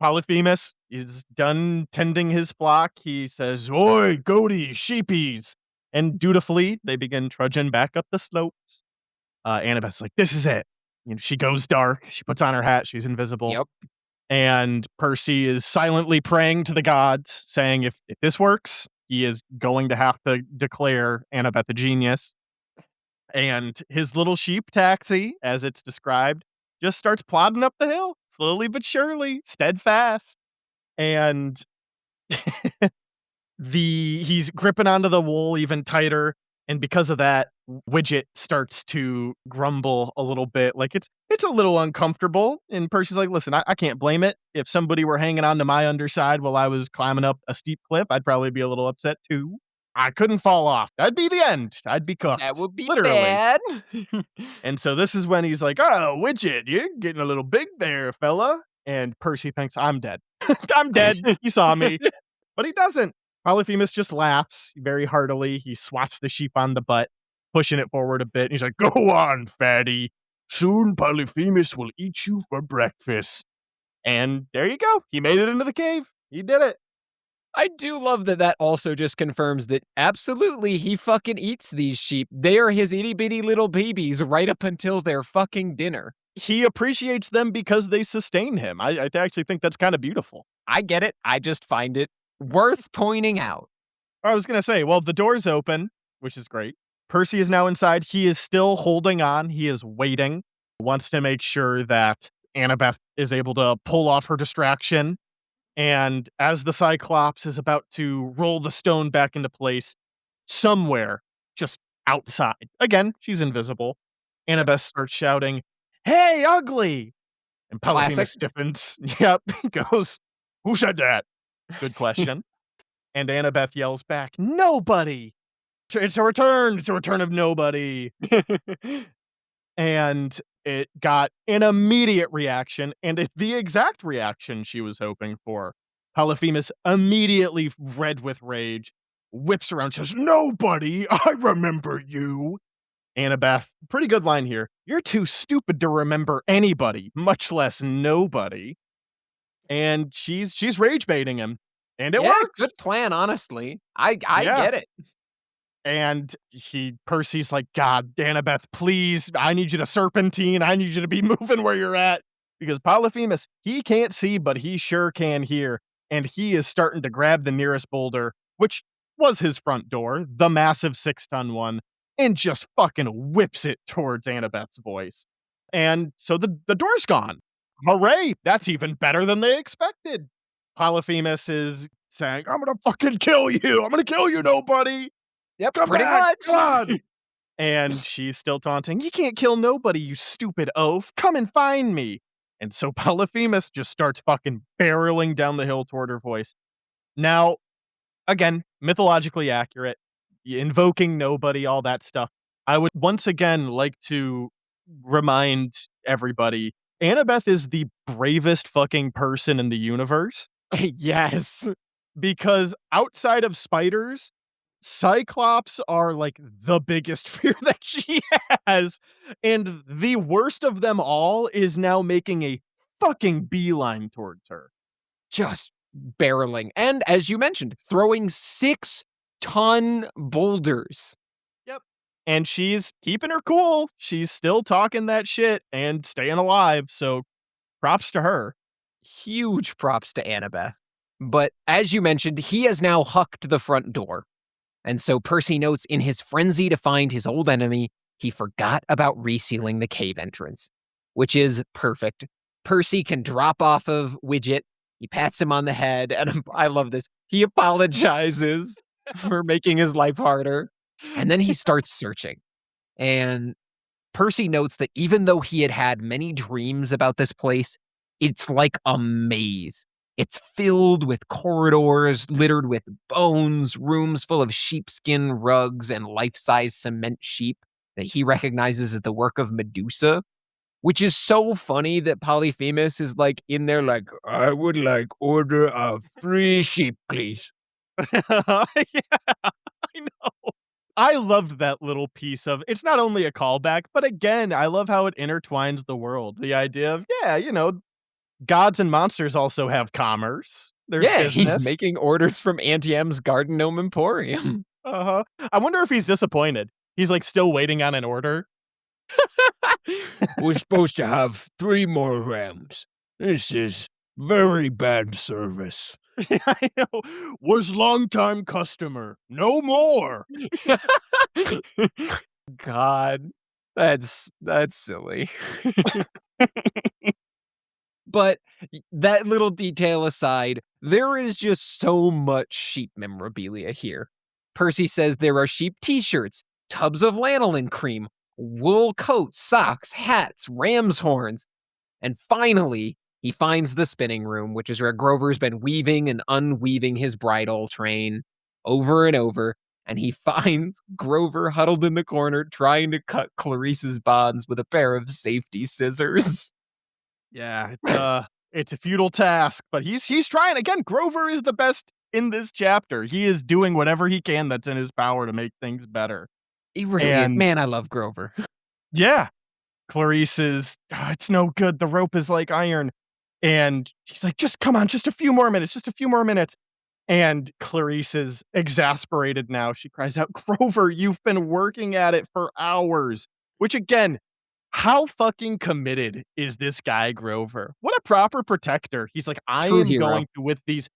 Polyphemus is done tending his flock. He says, "Oi, goaty, sheepies!" And dutifully, they begin trudging back up the slopes. Annabeth's like, "This is it." She goes dark. She puts on her hat. She's invisible. Yep. And Percy is silently praying to the gods, saying, if this works, he is going to have to declare Annabeth a genius. And his little sheep taxi, as it's described, just starts plodding up the hill, slowly but surely, steadfast. And he's gripping onto the wool even tighter, and because of that, Widget starts to grumble a little bit, like it's a little uncomfortable, and Percy's like, "Listen, I can't blame it. If somebody were hanging on to my underside while I was climbing up a steep cliff, I'd probably be a little upset too. I couldn't fall off. That'd be the end. I'd be That cooked, would be literally." bad. And so this is when he's like, "Oh, Widget, you're getting a little big there, fella." And Percy thinks, "I'm dead. I'm dead. You saw me." But he doesn't. Polyphemus just laughs very heartily. He swats the sheep on the butt, pushing it forward a bit. And he's like, "Go on, fatty. Soon Polyphemus will eat you for breakfast." And there you go. He made it into the cave. He did it. I do love that also just confirms that absolutely he fucking eats these sheep. They are his itty bitty little babies right up until their fucking dinner. He appreciates them because they sustain him. I actually think that's kind of beautiful. I get it. I just find it worth pointing out. I was going to say, well, the door's open, which is great. Percy is now inside. He is still holding on. He is waiting, wants to make sure that Annabeth is able to pull off her distraction. And as the Cyclops is about to roll the stone back into place, somewhere just outside, again, she's invisible, Annabeth starts shouting, "Hey, ugly!" And Classic. Polyphemus stiffens. Yep, he goes, "Who said that?" Good question. And Annabeth yells back, "Nobody! It's a return! It's a return of nobody!" And it got an immediate reaction, and it's the exact reaction she was hoping for. Polyphemus, immediately red with rage, whips around, says, "Nobody! I remember you!" Annabeth, pretty good line here. "You're too stupid to remember anybody, much less nobody." And she's rage baiting him, and it Yeah, good works. plan, honestly. I Yeah. get it. And Percy's like, "God, Annabeth, please, I need you to serpentine. I need you to be moving where you're at." Because Polyphemus, he can't see, but he sure can hear. And he is starting to grab the nearest boulder, which was his front door, the massive 6-ton one, and just fucking whips it towards Annabeth's voice. And so the door's gone. Hooray! That's even better than they expected. Polyphemus is saying, "I'm gonna fucking kill you. I'm gonna kill you, nobody. Yep, Come pretty back! much. Come on!" And she's still taunting, "You can't kill nobody, you stupid oaf. Come and find me." And so Polyphemus just starts fucking barreling down the hill toward her voice. Now, again, mythologically accurate, invoking nobody, all that stuff. I would once again like to remind everybody, Annabeth is the bravest fucking person in the universe Yes. because outside of spiders, Cyclops are, like, the biggest fear that she has, and the worst of them all is now making a fucking beeline towards her. Just barreling. And as you mentioned, throwing 6-ton boulders. Yep. And she's keeping her cool. She's still talking that shit and staying alive, so props to her. Huge props to Annabeth. But as you mentioned, he has now hucked the front door. And so Percy notes in his frenzy to find his old enemy, he forgot about resealing the cave entrance, which is perfect. Percy can drop off of Widget. He pats him on the head, and I love this. He apologizes for making his life harder. And then he starts searching. And Percy notes that even though he had had many dreams about this place, it's like a maze. It's filled with corridors littered with bones, rooms full of sheepskin rugs and life-size cement sheep that he recognizes as the work of Medusa, which is so funny that Polyphemus is like in there like, I would like order of 3 sheep, please. Yeah, I know. I loved that little piece of it's not only a callback, but again, I love how it intertwines the world. The idea of, yeah, Gods and monsters also have commerce. There's Yeah, he's business. making orders from Auntie M's Garden Gnome Emporium. Uh-huh. I wonder if he's disappointed. He's, like, still waiting on an order. We're supposed to have 3 more rams. This is very bad service. I know. Was long-time customer. No more. God, that's silly. But that little detail aside, there is just so much sheep memorabilia here. Percy says there are sheep t-shirts, tubs of lanolin cream, wool coats, socks, hats, ram's horns. And finally, he finds the spinning room, which is where Grover's been weaving and unweaving his bridal train over and over. And he finds Grover huddled in the corner trying to cut Clarisse's bonds with a pair of safety scissors. Yeah, it's a futile task, but he's trying. Again, Grover is the best in this chapter. He is doing whatever he can that's in his power to make things better. He really is. And Man, I love Grover. yeah, Clarisse is, it's no good. The rope is like iron. And she's like, just come on, just a few more minutes, just a few more minutes. And Clarisse is exasperated now. She cries out, Grover, you've been working at it for hours. Which again, how fucking committed is this guy, Grover? What a proper protector. He's like, I True am hero. going to, with these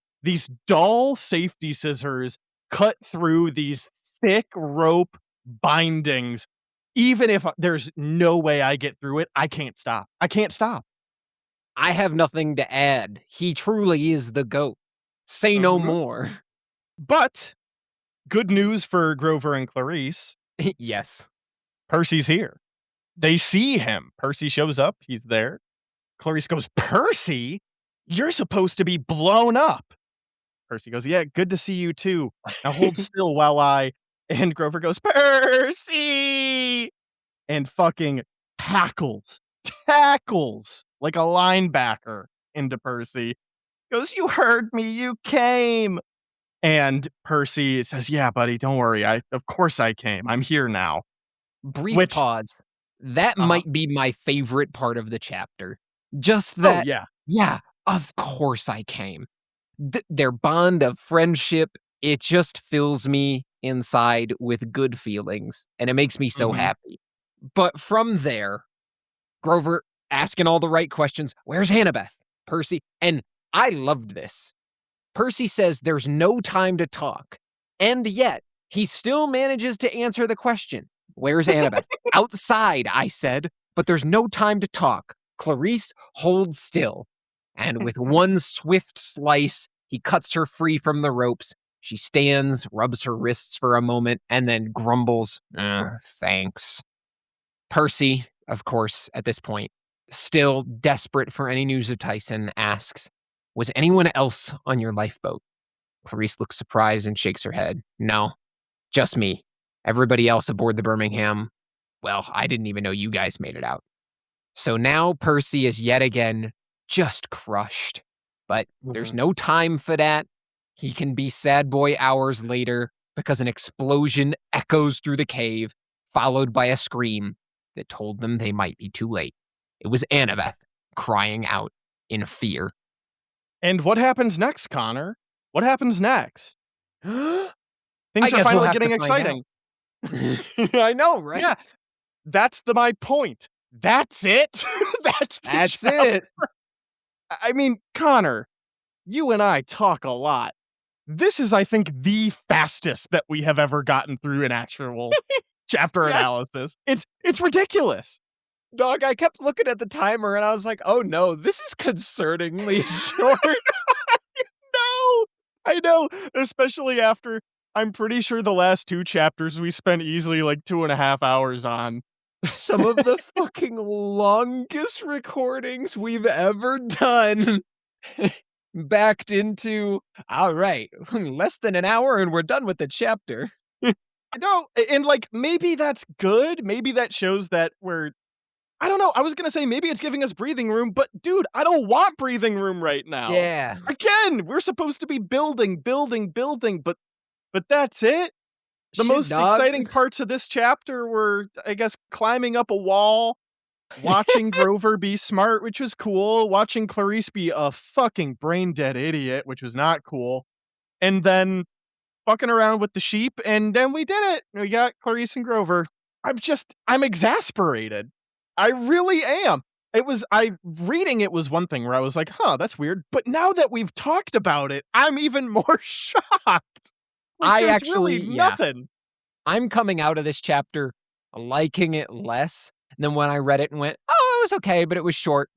dull safety scissors, cut through these thick rope bindings. Even if there's no way I get through it, I can't stop. I can't stop. I have nothing to add. He truly is the GOAT. Say no Mhm. more. But good news for Grover and Clarisse. Yes. Percy's here. They see him. Percy shows up. He's there. Clarisse goes, Percy? You're supposed to be blown up. Percy goes, yeah, good to see you too. Now hold still while I. And Grover goes, Percy! And fucking tackles like a linebacker into Percy. Goes, you heard me. You came. And Percy says, yeah, buddy, don't worry. Of course I came. I'm here now. Brief Which, pause. That uh might be my favorite part of the chapter. Just oh, that, yeah. yeah, of course I came. Their bond of friendship, it just fills me inside with good feelings, and it makes me so Mhm. happy. But from there, Grover asking all the right questions. Where's Annabeth? Percy. And I loved this. Percy says there's no time to talk. And yet, he still manages to answer the question. Where's Annabeth? Outside, I said, but there's no time to talk. Clarisse, hold still. And with one swift slice, he cuts her free from the ropes. She stands, rubs her wrists for a moment, and then grumbles, thanks. Percy, of course, at this point, still desperate for any news of Tyson, asks, was anyone else on your lifeboat? Clarisse looks surprised and shakes her head. No, just me. Everybody else aboard the Birmingham, well, I didn't even know you guys made it out. So now Percy is yet again just crushed. But there's Mhm. no time for that. He can be sad boy hours later because an explosion echoes through the cave, followed by a scream that told them they might be too late. It was Annabeth crying out in fear. And what happens next, Connor? What happens next? I Things are guess we'll finally have to getting find out. exciting. I know, right? Yeah, that's my point. That's it. That's the That's chapter. it. I mean, Connor, you and I talk a lot. This is, I think, the fastest that we have ever gotten through an actual chapter Yeah. analysis. It's ridiculous. Dog, I kept looking at the timer and I was like, oh no, this is concerningly short. No, I know, especially after I'm pretty sure the last 2 chapters we spent easily like 2.5 hours on. Some of the fucking longest recordings we've ever done. Backed into, all right, less than an hour and we're done with the chapter. No, and like maybe that's good. Maybe that shows that we're, I don't know. I was gonna say maybe it's giving us breathing room, but dude, I don't want breathing room right now. Yeah. Again, we're supposed to be building, but that's it. The Shit, most dog. exciting parts of this chapter were, I guess, climbing up a wall, watching Grover be smart, which was cool, watching Clarisse be a fucking brain dead idiot, which was not cool, and then fucking around with the sheep, and then we did it. We got Clarisse and Grover. I'm exasperated. I really am. Reading it was one thing where I was like, huh, that's weird. But now that we've talked about it, I'm even more shocked. Like, I there's actually, really yeah, nothing. I'm coming out of this chapter liking it less than when I read it and went, oh, it was okay, but it was short.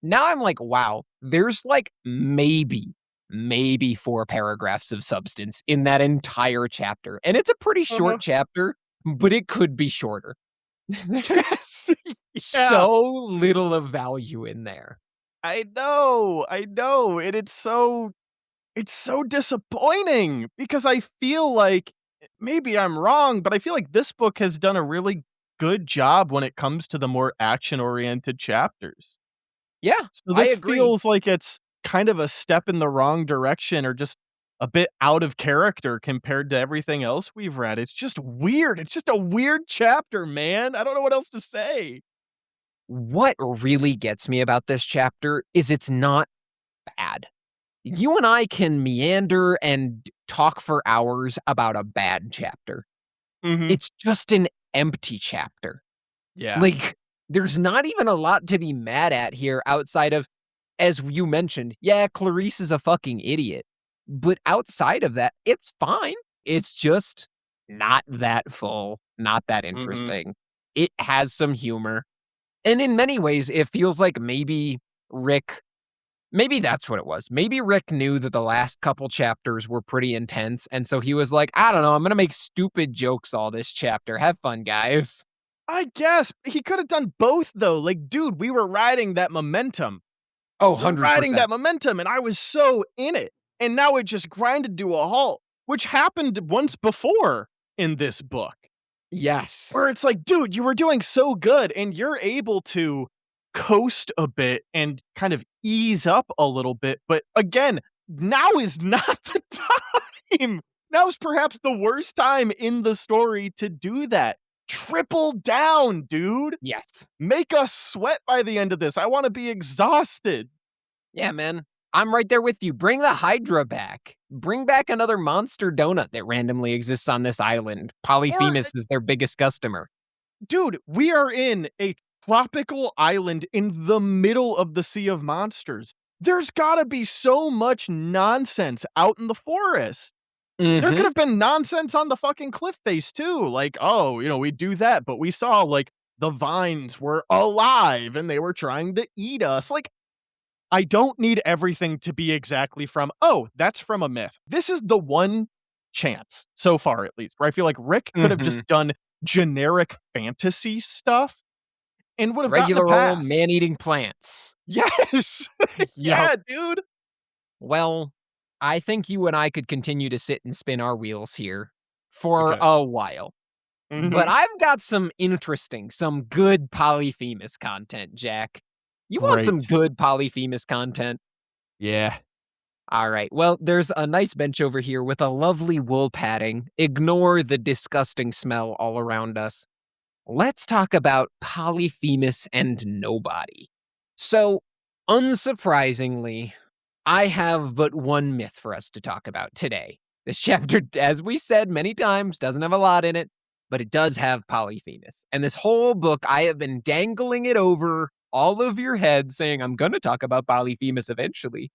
Now I'm like, wow, there's like maybe 4 paragraphs of substance in that entire chapter. And it's a pretty Uh-huh. short chapter, but it could be shorter. There's Yes. Yeah. so little of value in there. I know, and it's so disappointing because I feel like maybe I'm wrong, but I feel like this book has done a really good job when it comes to the more action-oriented chapters. Yeah, So I this agree. feels like it's kind of a step in the wrong direction or just a bit out of character compared to everything else we've read. It's just weird. It's just a weird chapter, man. I don't know what else to say. What really gets me about this chapter is it's not bad. You and I can meander and talk for hours about a bad chapter. Mhm. It's just an empty chapter. Yeah. Like, there's not even a lot to be mad at here outside of, as you mentioned, yeah, Clarisse is a fucking idiot. But outside of that, it's fine. It's just not that full, not that Mhm. interesting. It has some humor. And in many ways, it feels like Rick maybe that's what it was. Maybe Rick knew that the last couple chapters were pretty intense, and so he was like, I don't know, I'm gonna make stupid jokes all this chapter. Have fun, guys. I guess he could have done both though. Like, dude, we were riding that momentum. Oh, We're riding 100%. that momentum, and I was so in it. And now it just grinded to a halt, which happened once before in this book. Yes. Where it's like, dude, you were doing so good, and you're able to coast a bit and kind of ease up a little bit. But again, now is not the time. Now's perhaps the worst time in the story to do that. Triple down, dude. Yes. Make us sweat by the end of this. I want to be exhausted. Yeah, man. I'm right there with you. Bring the Hydra back. Bring back another monster donut that randomly exists on this island. Or Polyphemus is their biggest customer. dude, we are in a tropical island in the middle of the Sea of Monsters. There's gotta be so much nonsense out in the forest. There could Mm-hmm. have been nonsense on the fucking cliff face too. Like, oh, we do that, but we saw like the vines were alive and they were trying to eat us. Like, I don't need everything to be exactly from, oh, that's from a myth. This is the one chance, so far at least, where I feel like Rick could have Mm-hmm. just done generic fantasy stuff and would have gotten a Regular old pass. man-eating plants. Yes. Yup. Yeah, dude. Well, I think you and I could continue to sit and spin our wheels here for Okay. a while. But Mhm. I've got some interesting, some good Polyphemus content, Jack. You want some Great. good Polyphemus content? Yeah. All right. Well, there's a nice bench over here with a lovely wool padding. Ignore the disgusting smell all around us. Let's talk about Polyphemus and nobody. So, unsurprisingly, I have but one myth for us to talk about today. This chapter, as we said many times, doesn't have a lot in it, but it does have Polyphemus. And this whole book, I have been dangling it over all of your heads, saying, I'm going to talk about Polyphemus eventually.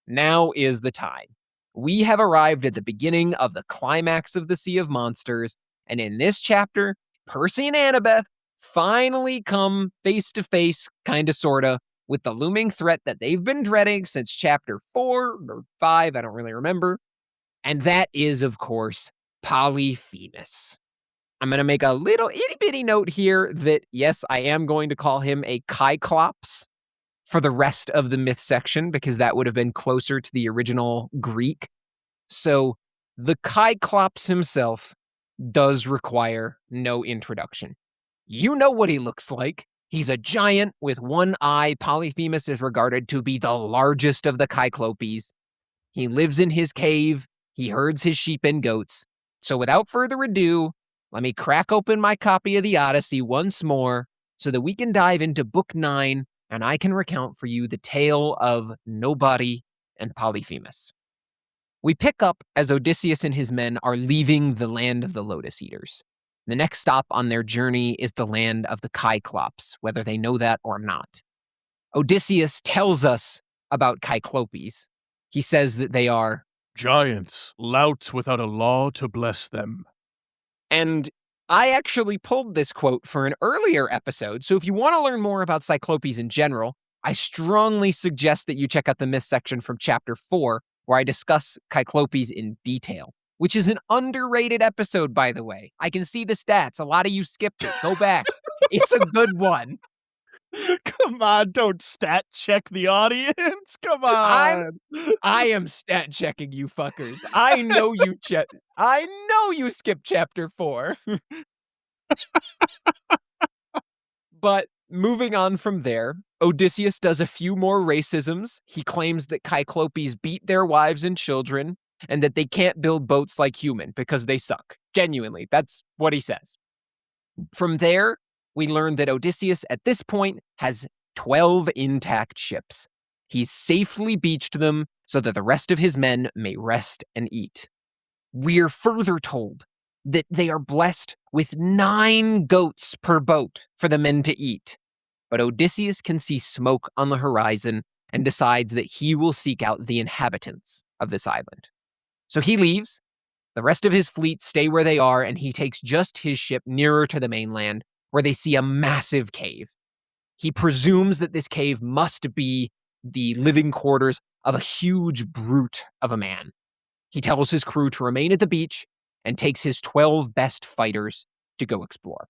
Now is the time. We have arrived at the beginning of the climax of the Sea of Monsters, and in this chapter, Percy and Annabeth finally come face to face, kinda sorta, with the looming threat that they've been dreading since chapter 4 or 5, I don't really remember, and that is, of course, Polyphemus. I'm gonna make a little itty bitty note here that, yes, I am going to call him a Cyclops for the rest of the myth section because that would have been closer to the original Greek. So the Cyclops himself does require no introduction. You know what he looks like. He's a giant with one eye. Polyphemus is regarded to be the largest of the Cyclopes. He lives in his cave. He herds his sheep and goats. So without further ado, let me crack open my copy of the Odyssey once more so that we can dive into Book 9 and I can recount for you the tale of Nobody and Polyphemus. We pick up as Odysseus and his men are leaving the land of the Lotus Eaters. The next stop on their journey is the land of the Cyclops, whether they know that or not. Odysseus tells us about Cyclopes. He says that they are giants, louts without a law to bless them. And I actually pulled this quote for an earlier episode, so if you want to learn more about Cyclopes in general, I strongly suggest that you check out the myth section from chapter 4, where I discuss Cyclopes in detail, which is an underrated episode, by the way. I can see the stats. A lot of you skipped it. Go back. It's a good one. Come on, don't stat check the audience. Come on. I am stat checking you fuckers. I know you skipped chapter 4. But moving on from there, Odysseus does a few more racisms. He claims that Cyclopes beat their wives and children and that they can't build boats like human because they suck. Genuinely, that's what he says. From there, we learn that Odysseus at this point has 12 intact ships. He's safely beached them so that the rest of his men may rest and eat. We're further told that they are blessed with 9 goats per boat for the men to eat. But Odysseus can see smoke on the horizon and decides that he will seek out the inhabitants of this island. So he leaves. The rest of his fleet stay where they are, and he takes just his ship nearer to the mainland, where they see a massive cave. He presumes that this cave must be the living quarters of a huge brute of a man. He tells his crew to remain at the beach and takes his 12 best fighters to go explore.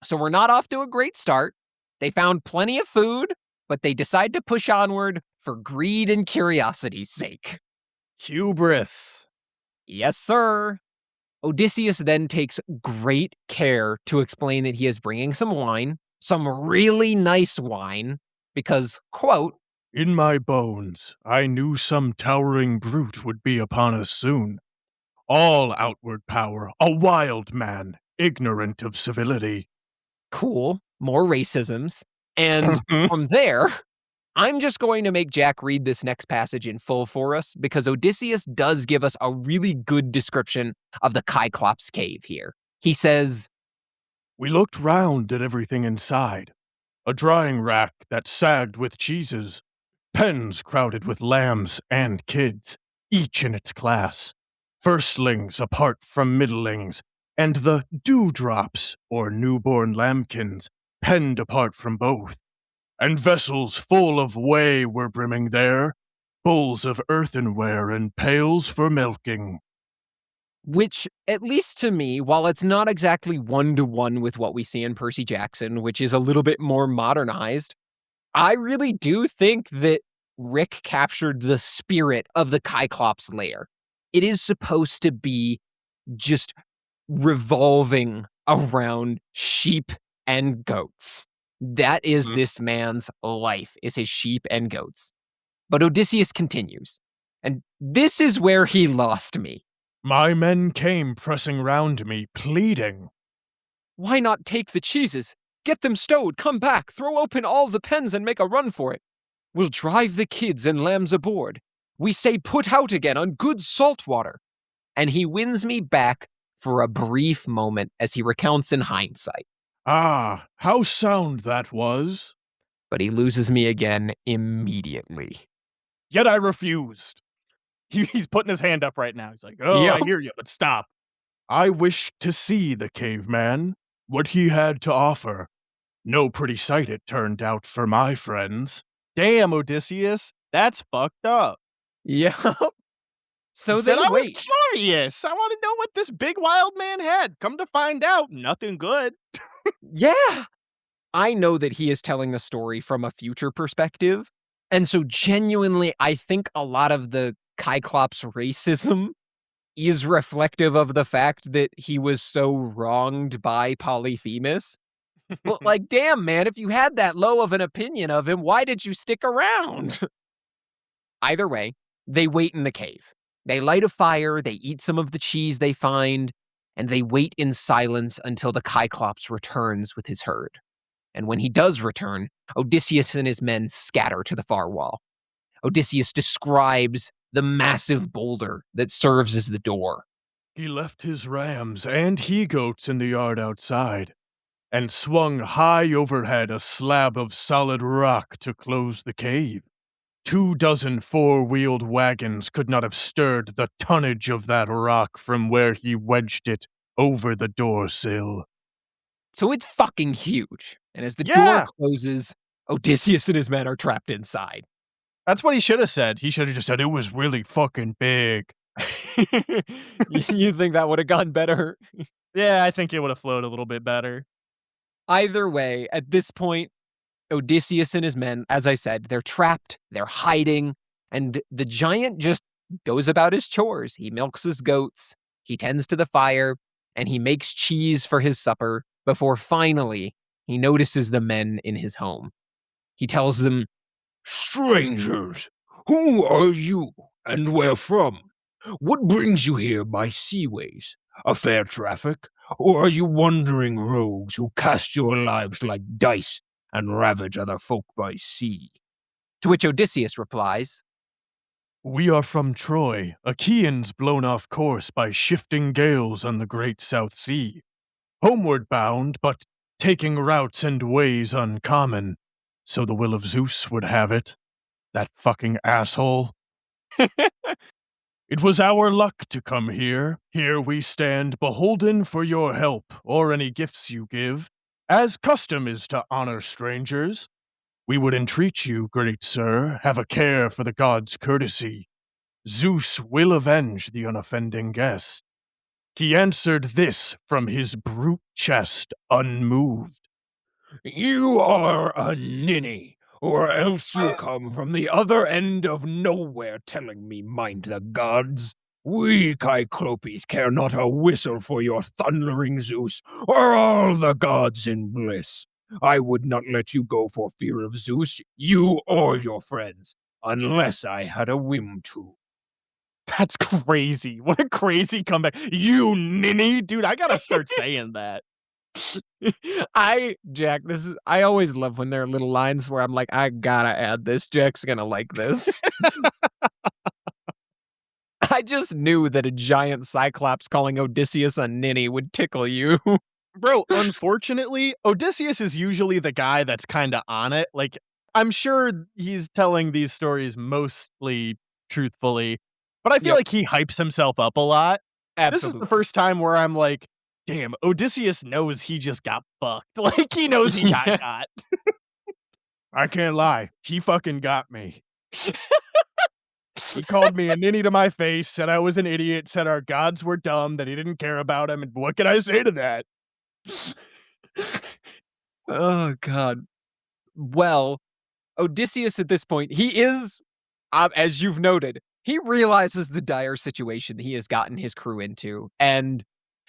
So we're not off to a great start. They found plenty of food, but they decide to push onward for greed and curiosity's sake. Hubris. Yes, sir. Odysseus then takes great care to explain that he is bringing some wine, some really nice wine, because, quote, in my bones, I knew some towering brute would be upon us soon. All outward power, a wild man, ignorant of civility. Cool, more racisms. And from there, I'm just going to make Jack read this next passage in full for us, because Odysseus does give us a really good description of the Cyclops cave here. He says, we looked round at everything inside. A drying rack that sagged with cheeses, pens crowded with lambs and kids, each in its class, firstlings apart from middlings, and the dewdrops, or newborn lambkins, penned apart from both. And vessels full of whey were brimming there, bowls of earthenware and pails for milking. Which, at least to me, while it's not exactly one-to-one with what we see in Percy Jackson, which is a little bit more modernized, I really do think that Rick captured the spirit of the Cyclops lair. It is supposed to be just revolving around sheep and goats. That is this man's life, is his sheep and goats. But Odysseus continues, and this is where he lost me. My men came pressing round me, pleading. Why not take the cheeses? Get them stowed, come back, throw open all the pens and make a run for it. We'll drive the kids and lambs aboard. We say put out again on good salt water. And he wins me back for a brief moment as he recounts in hindsight. Ah, how sound that was. But he loses me again immediately. Yet I refused. He's putting his hand up right now. He's like, oh, Yep. I hear you, but stop. I wished to see the caveman, what he had to offer. No pretty sight it turned out for my friends. Damn, Odysseus, that's fucked up. Yep. So He said, they I was wait. curious. I want to know what this big wild man had. Come to find out, nothing good. Yeah. I know that he is telling the story from a future perspective. And so genuinely, I think a lot of the Cyclops racism is reflective of the fact that he was so wronged by Polyphemus. But like, damn, man, if you had that low of an opinion of him, why did you stick around? Either way, they wait in the cave. They light a fire, they eat some of the cheese they find, and they wait in silence until the Cyclops returns with his herd. And when he does return, Odysseus and his men scatter to the far wall. Odysseus describes the massive boulder that serves as the door. He left his rams and he-goats in the yard outside, and swung high overhead a slab of solid rock to close the cave. 24 four-wheeled wagons could not have stirred the tonnage of that rock from where he wedged it over the door sill. So it's fucking huge. And as the door Yeah! closes, Odysseus and his men are trapped inside. That's what he should have said. He should have just said it was really fucking big. You think that would have gone better? Yeah, I think it would have flowed a little bit better. Either way, at this point, Odysseus and his men, as I said, they're trapped, they're hiding, and the giant just goes about his chores. He milks his goats, he tends to the fire, and he makes cheese for his supper before finally he notices the men in his home. He tells them, Strangers, who are you and where from? What brings you here by seaways? A fair traffic? Or are you wandering rogues who cast your lives like dice and ravage other folk by sea? to which Odysseus replies, We are from Troy, Achaeans blown off course by shifting gales on the great South Sea. Homeward bound, but taking routes and ways uncommon. So the will of Zeus would have it. That fucking asshole. It was our luck to come here. Here we stand beholden for your help, or any gifts you give, as custom is to honor strangers. We would entreat you, great sir, have a care for the gods' courtesy. Zeus will avenge the unoffending guest. He answered this from his brute chest, unmoved. You are a ninny, or else you come from the other end of nowhere telling me mind the gods. We Cyclopes care not a whistle for your thundering Zeus, or all the gods in bliss. I would not let you go for fear of Zeus, you or your friends, unless I had a whim to. That's crazy. What a crazy comeback. You ninny. Dude, I gotta start saying that. Jack, I always love when there are little lines where I'm like, I gotta add this. Jack's gonna like this. I just knew that a giant Cyclops calling Odysseus a ninny would tickle you. Bro, unfortunately, Odysseus is usually the guy that's kind of on it. Like, I'm sure he's telling these stories mostly truthfully, but I feel Yep. like he hypes himself up a lot. This is the Absolutely. first time where I'm like, damn, Odysseus knows he just got fucked. Like, he knows he got got. I can't lie. He fucking got me. He called me a ninny to my face, said I was an idiot, said our gods were dumb, that he didn't care about him, and what can I say to that? Oh, God. Well, Odysseus at this point, he is, as you've noted, he realizes the dire situation he has gotten his crew into, and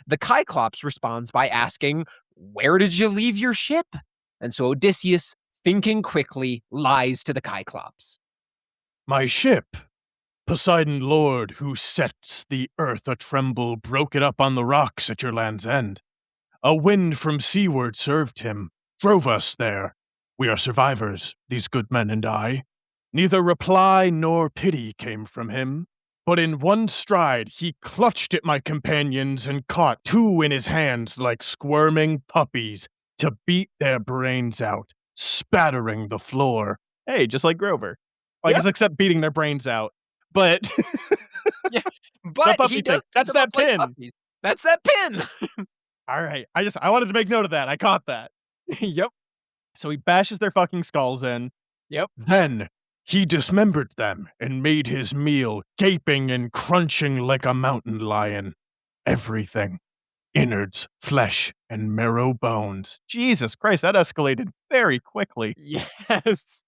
the Cyclops responds by asking, where did you leave your ship? And so Odysseus, thinking quickly, lies to the Cyclops. My ship, Poseidon Lord, who sets the earth a-tremble, broke it up on the rocks at your land's end. A wind from seaward served him, drove us there. We are survivors, these good men and I. Neither reply nor pity came from him, but in one stride he clutched at my companions and caught two in his hands like squirming puppies to beat their brains out, spattering the floor. Hey, just like Grover. I guess except beating their brains out. But Yeah, the but puppy he thing. does That's beat them that up like pin. puppies. That's that pin. All right. I wanted to make note of that. I caught that. Yep. So he bashes their fucking skulls in. Yep. Then he dismembered them and made his meal, gaping and crunching like a mountain lion. Everything. Innards, flesh, and marrow bones. Jesus Christ, that escalated very quickly. Yes.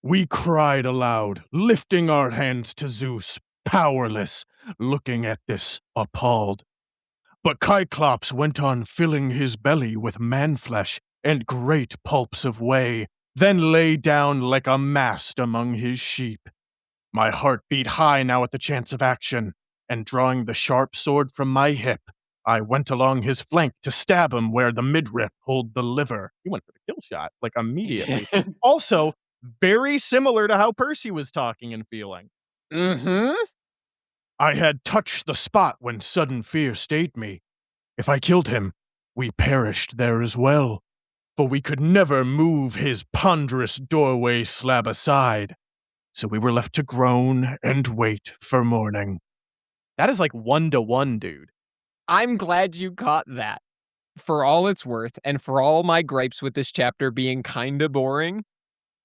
We cried aloud, lifting our hands to Zeus, powerless, looking at this, appalled. But Cyclops went on filling his belly with man-flesh and great pulps of whey, then lay down like a mast among his sheep. My heart beat high now at the chance of action, and drawing the sharp sword from my hip, I went along his flank to stab him where the midriff pulled the liver. He went for the kill shot, like, immediately. Also, very similar to how Percy was talking and feeling. Mm-hmm. I had touched the spot when sudden fear stayed me. If I killed him, we perished there as well, for we could never move his ponderous doorway slab aside. So we were left to groan and wait for morning. That is like 1-to-1, dude. I'm glad you caught that. For all it's worth, and for all my gripes with this chapter being kinda boring,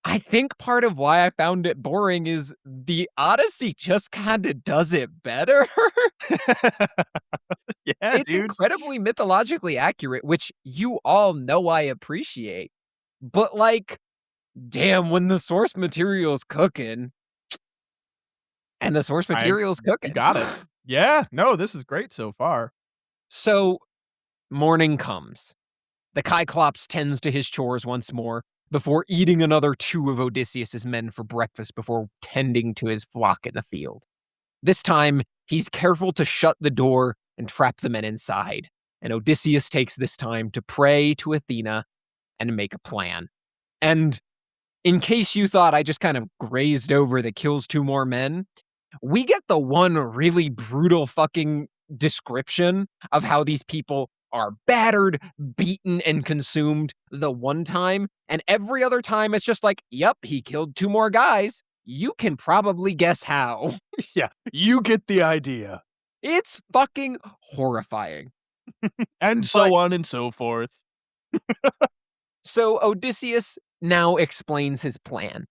I think part of why I found it boring is the Odyssey just kinda does it better. Yeah, It's dude. incredibly mythologically accurate, which you all know I appreciate. But, like, damn, when the source material's cooking, and the source material's You cooking. got it. Yeah, no, this is great so far. So, morning comes. The Cyclops tends to his chores once more before eating another 2 of Odysseus's men for breakfast before tending to his flock in the field. This time, he's careful to shut the door and trap the men inside, and Odysseus takes this time to pray to Athena and make a plan. And in case you thought I just kind of grazed over that kills 2 more men, we get the one really brutal fucking description of how these people are battered, beaten, and consumed the one time, and every other time it's just like, yep, he killed 2 more guys. You can probably guess how. Yeah, you get the idea. It's fucking horrifying. And But so on and so forth. so Odysseus now explains his plan.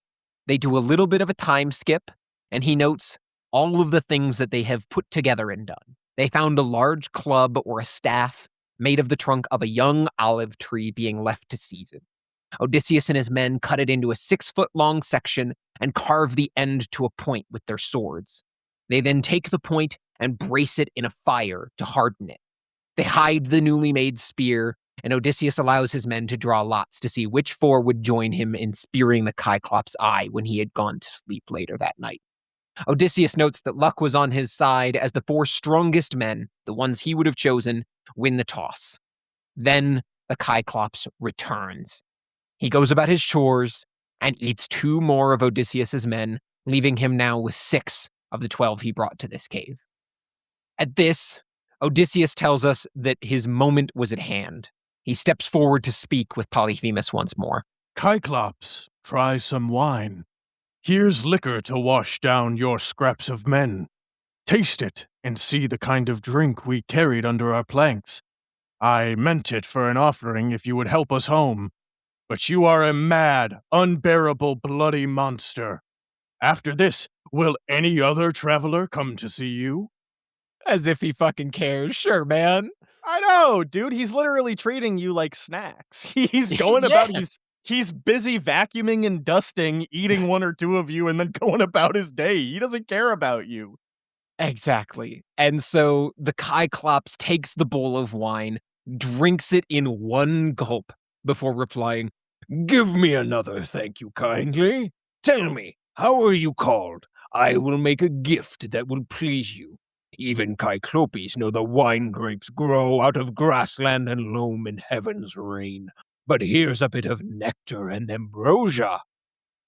They do a little bit of a time skip, and he notes all of the things that they have put together and done. They found a large club or a staff made of the trunk of a young olive tree being left to season. Odysseus and his men cut it into a 6-foot-long section and carve the end to a point with their swords. They then take the point and brace it in a fire to harden it. They hide the newly made spear, and Odysseus allows his men to draw lots to see which 4 would join him in spearing the Cyclops' eye when he had gone to sleep later that night. Odysseus notes that luck was on his side as the 4 strongest men, the ones he would have chosen, win the toss. Then the Cyclops returns. He goes about his chores and eats 2 more of Odysseus's men, leaving him now with 6 of the 12 he brought to this cave. At this, Odysseus tells us that his moment was at hand. He steps forward to speak with Polyphemus once more. Cyclops, try some wine. Here's liquor to wash down your scraps of men. Taste it and see the kind of drink we carried under our planks. I meant it for an offering if you would help us home. But you are a mad, unbearable, bloody monster. After this, will any other traveler come to see you? As if he fucking cares. Sure, man. I know, dude. He's literally treating you like snacks. He's going Yeah. about he's busy vacuuming and dusting, eating 1 or 2 of you, and then going about his day. He doesn't care about you. Exactly. And so the Cyclops takes the bowl of wine, drinks it in one gulp before replying, Give me another, thank you kindly. Tell me, how are you called? I will make a gift that will please you. Even Cyclopes know the wine grapes grow out of grassland and loam in heaven's rain. But here's a bit of nectar and ambrosia.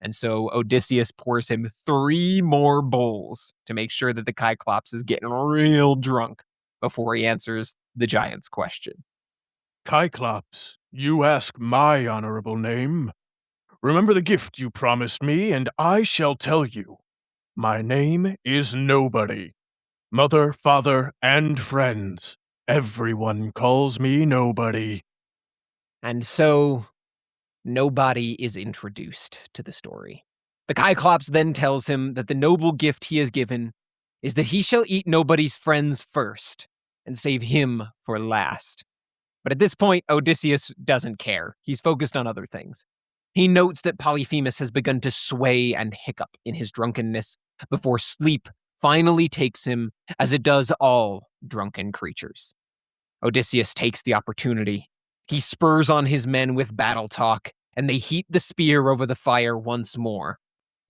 And so Odysseus pours him 3 more bowls to make sure that the Cyclops is getting real drunk before he answers the giant's question. Cyclops, you ask my honorable name. Remember the gift you promised me, and I shall tell you. My name is Nobody. Mother, father, and friends. Everyone calls me Nobody. And so nobody is introduced to the story. The Cyclops then tells him that the noble gift he has given is that he shall eat nobody's friends first and save him for last. But at this point, Odysseus doesn't care. He's focused on other things. He notes that Polyphemus has begun to sway and hiccup in his drunkenness before sleep finally takes him, as it does all drunken creatures. Odysseus takes the opportunity. He spurs on his men with battle talk, and they heat the spear over the fire once more,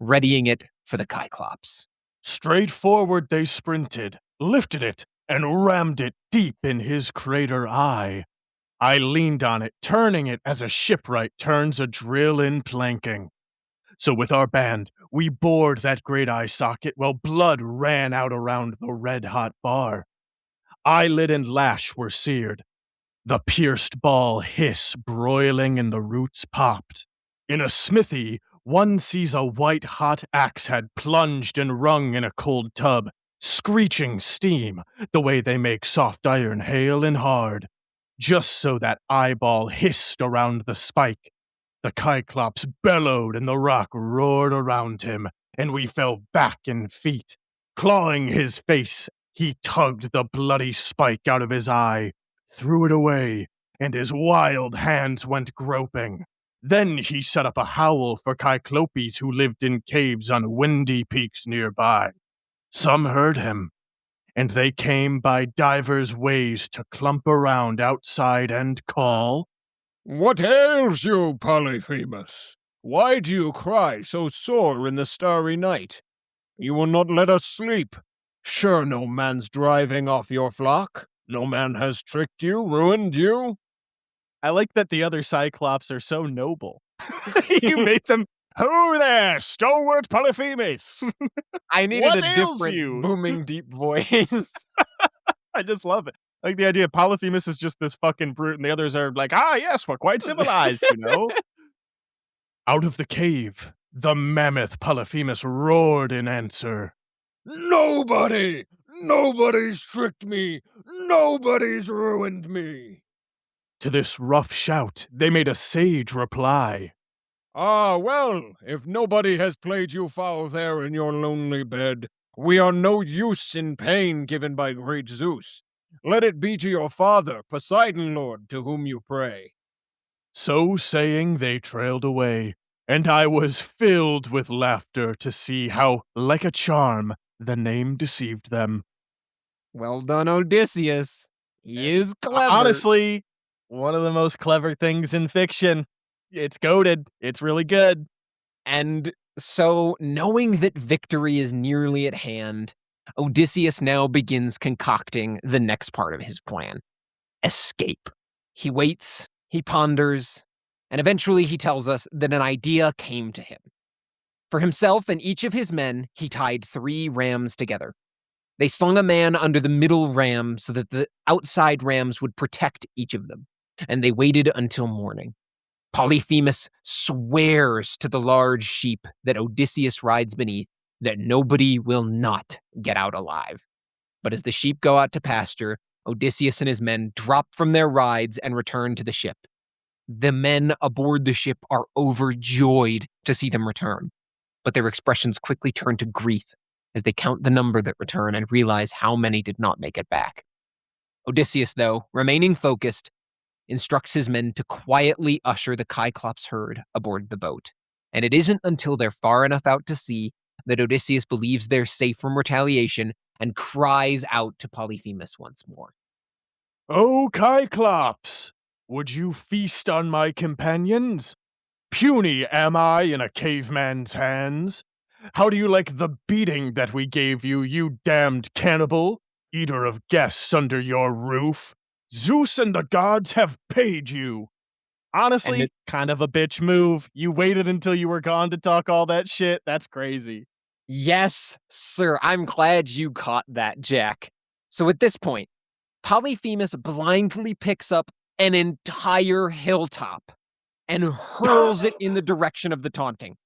readying it for the Cyclops. Straight forward they sprinted, lifted it, and rammed it deep in his crater eye. I leaned on it, turning it as a shipwright turns a drill in planking. So with our band, we bored that great eye socket while blood ran out around the red-hot bar. Eyelid and lash were seared. The pierced ball hiss broiling and the roots popped. In a smithy, one sees a white-hot axe head plunged and wrung in a cold tub, screeching steam, the way they make soft iron hale and hard. Just so that eyeball hissed around the spike. The Cyclops bellowed and the rock roared around him, and we fell back in feet. Clawing his face, he tugged the bloody spike out of his eye, threw it away, and his wild hands went groping. Then he set up a howl for Cyclopes who lived in caves on windy peaks nearby. Some heard him, and they came by divers ways to clump around outside and call, What ails you, Polyphemus? Why do you cry so sore in the starry night? You will not let us sleep. Sure no man's driving off your flock? No man has tricked you, ruined you? I like that the other Cyclops are so noble. You made them, "Who there, stalwart Polyphemus?" I needed What a ails different you? booming deep voice. I just love it. Like the idea Polyphemus is just this fucking brute, and the others are like, "Ah, yes, we're quite civilized, you know." Out of the cave, the mammoth Polyphemus roared in answer. Nobody! Nobody's tricked me! Nobody's ruined me! To this rough shout, they made a sage reply. Ah, well, if nobody has played you foul there in your lonely bed, we are no use in pain given by great Zeus. Let it be to your father, Poseidon Lord, to whom you pray. So saying, they trailed away, and I was filled with laughter to see how, like a charm, the name deceived them. Well done, Odysseus. He is clever. Honestly, one of the most clever things in fiction. It's goated. It's really good. And so, knowing that victory is nearly at hand, Odysseus now begins concocting the next part of his plan: escape. He waits, he ponders, and eventually he tells us that an idea came to him. For himself and each of his men, he tied 3 rams together. They slung a man under the middle ram so that the outside rams would protect each of them, and they waited until morning. Polyphemus swears to the large sheep that Odysseus rides beneath that nobody will not get out alive. But as the sheep go out to pasture, Odysseus and his men drop from their rides and return to the ship. The men aboard the ship are overjoyed to see them return, but their expressions quickly turn to grief as they count the number that return and realize how many did not make it back. Odysseus, though, remaining focused, instructs his men to quietly usher the Cyclops herd aboard the boat. And it isn't until they're far enough out to sea that Odysseus believes they're safe from retaliation and cries out to Polyphemus once more. "O Cyclops, would you feast on my companions? Puny am I in a caveman's hands. How do you like the beating that we gave you, you damned cannibal, eater of guests under your roof? Zeus and the gods have paid you." Honestly, kind of a bitch move. You waited until you were gone to talk all that shit. That's crazy. Yes, sir, I'm glad you caught that, Jack. So at this point, Polyphemus blindly picks up an entire hilltop and hurls it in the direction of the taunting.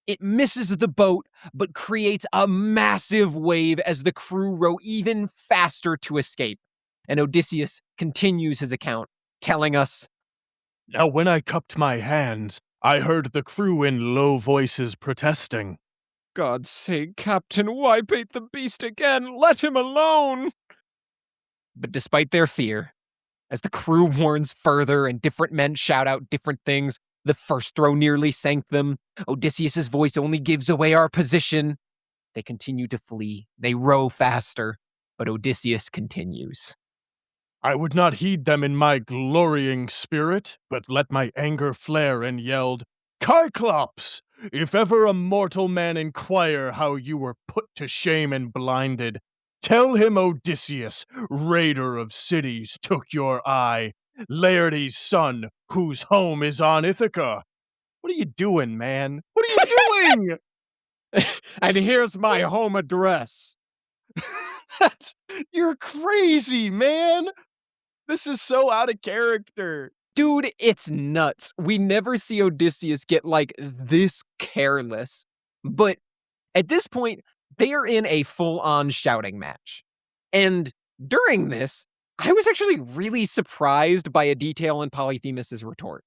It misses the boat, but creates a massive wave as the crew row even faster to escape. And Odysseus continues his account, telling us, Now when I cupped my hands, I heard the crew in low voices protesting. God's sake, Captain, why bait the beast again? Let him alone! but despite their fear, as the crew warns further and different men shout out different things, the first throw nearly sank them. Odysseus' voice only gives away our position. They continue to flee. They row faster, but Odysseus continues. I would not heed them in my glorying spirit, but let my anger flare and yelled, Cyclops! If ever a mortal man inquire how you were put to shame and blinded, Tell him Odysseus, raider of cities, took your eye, Laertes' son, whose home is on Ithaca. What are you doing, man? What are you doing? And here's my home address. That's, you're crazy, man. This is so out of character. Dude, it's nuts. We never see Odysseus get like this careless. But at this point, they are in a full-on shouting match. And during this, I was actually really surprised by a detail in Polyphemus's retort.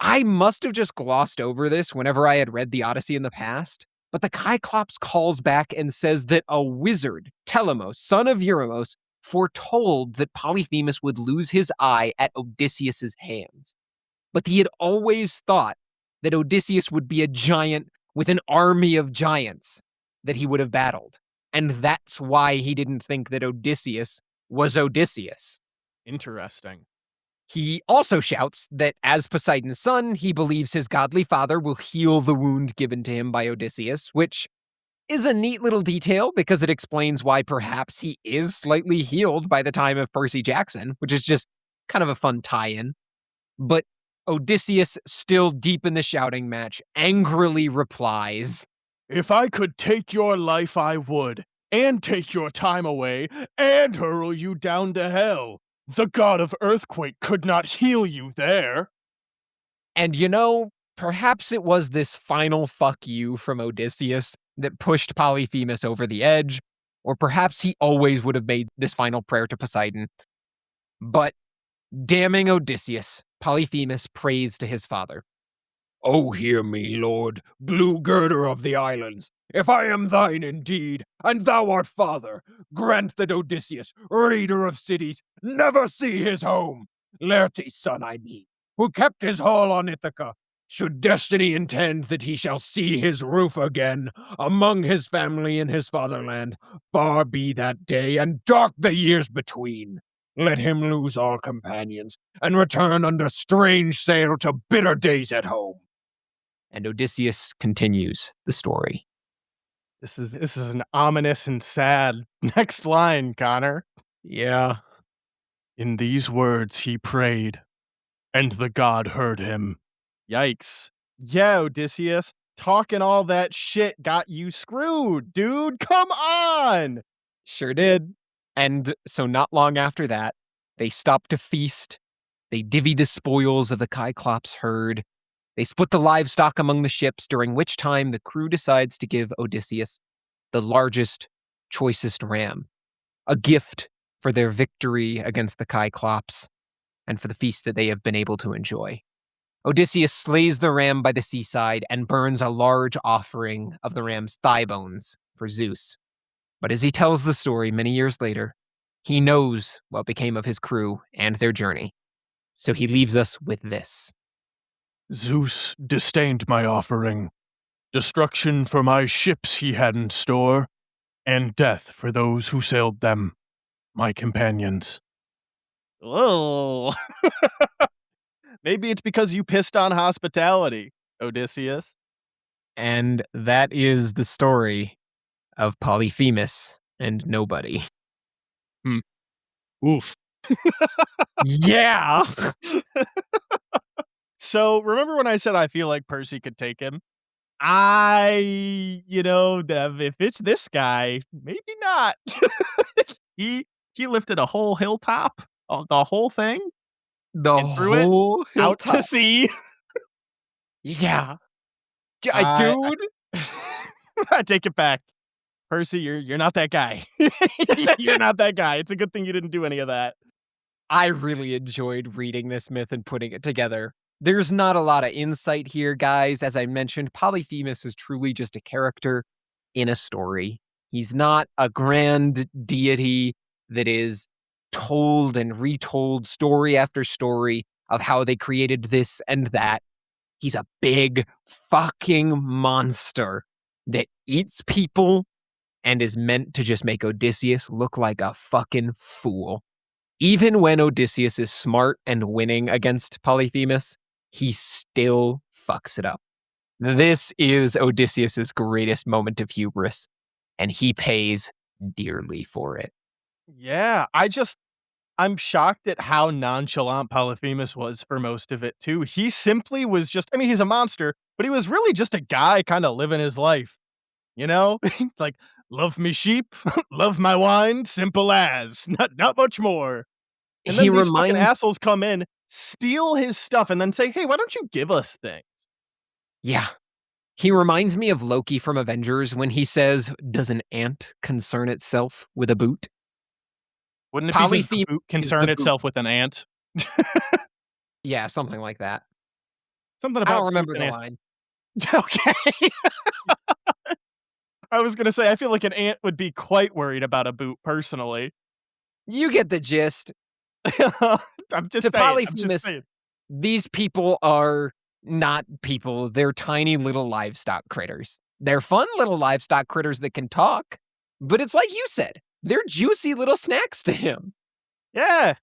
I must have just glossed over this whenever I had read the Odyssey in the past, but the Cyclops calls back and says that a wizard, Telemos, son of Eurymos, foretold that Polyphemus would lose his eye at Odysseus's hands. But he had always thought that Odysseus would be a giant with an army of giants that he would have battled. And that's why he didn't think that Odysseus was Odysseus. Interesting. He also shouts that as Poseidon's son, he believes his godly father will heal the wound given to him by Odysseus, which is a neat little detail because it explains why perhaps he is slightly healed by the time of Percy Jackson, which is just kind of a fun tie-in. But Odysseus, still deep in the shouting match, angrily replies, If I could take your life, I would, and take your time away, and hurl you down to hell. The god of earthquake could not heal you there. And perhaps it was this final fuck you from Odysseus that pushed Polyphemus over the edge, or perhaps he always would have made this final prayer to Poseidon. But, damning Odysseus, Polyphemus prays to his father. Oh, hear me, Lord, blue girder of the islands. If I am thine indeed, and thou art father, grant that Odysseus, raider of cities, never see his home. Laertes' son, I mean, who kept his hall on Ithaca. Should destiny intend that he shall see his roof again, among his family in his fatherland, far be that day, and dark the years between. Let him lose all companions, and return under strange sail to bitter days at home. And Odysseus continues the story. This is an ominous and sad next line, Connor. Yeah. In these words he prayed, and the god heard him. Yikes. Yeah, Odysseus, talking all that shit got you screwed, dude. Come on! Sure did. And so not long after that, they stop to feast. They divvy the spoils of the Cyclops herd. They split the livestock among the ships, during which time the crew decides to give Odysseus the largest, choicest ram, a gift for their victory against the Cyclops and for the feast that they have been able to enjoy. Odysseus slays the ram by the seaside and burns a large offering of the ram's thigh bones for Zeus. But as he tells the story many years later, he knows what became of his crew and their journey. So he leaves us with this. Zeus disdained my offering. Destruction for my ships he had in store, and death for those who sailed them, my companions. Oh. Maybe it's because you pissed on hospitality, Odysseus. And that is the story of Polyphemus and nobody. Oof. Yeah! So, remember when I said I feel like Percy could take him? If it's this guy, maybe not. He lifted a whole hilltop, the whole thing, The and threw it whole out to hilltop. sea. Yeah. I Dude. I take it back. Percy, you're not that guy. You're not that guy. It's a good thing you didn't do any of that. I really enjoyed reading this myth and putting it together. There's not a lot of insight here, guys. As I mentioned, Polyphemus is truly just a character in a story. He's not a grand deity that is told and retold story after story of how they created this and that. He's a big fucking monster that eats people and is meant to just make Odysseus look like a fucking fool. Even when Odysseus is smart and winning against Polyphemus, he still fucks it up. This is Odysseus's greatest moment of hubris, and he pays dearly for it. Yeah, I'm shocked at how nonchalant Polyphemus was for most of it too. He simply was just I mean, he's a monster, but he was really just a guy kinda living his life, you know? Like, "Love me sheep, love my wine, simple as, not much more." And He then these fucking reminds assholes come in, steal his stuff, and then say, "Hey, why don't you give us things?" Yeah. He reminds me of Loki from Avengers when he says, "Does an ant concern itself with a boot?" Wouldn't it be just the Polyphemus boot is concern the boot. itself with an ant? Yeah, something like that. Something I don't about boot remember and the ants. line. Okay. I was gonna say, I feel like an ant would be quite worried about a boot personally. You get the gist. I'm To just saying, I'm just Polyphemus, saying. these people are not people. They're tiny little livestock critters. They're fun little livestock critters that can talk, but it's like you said, they're juicy little snacks to him. Yeah.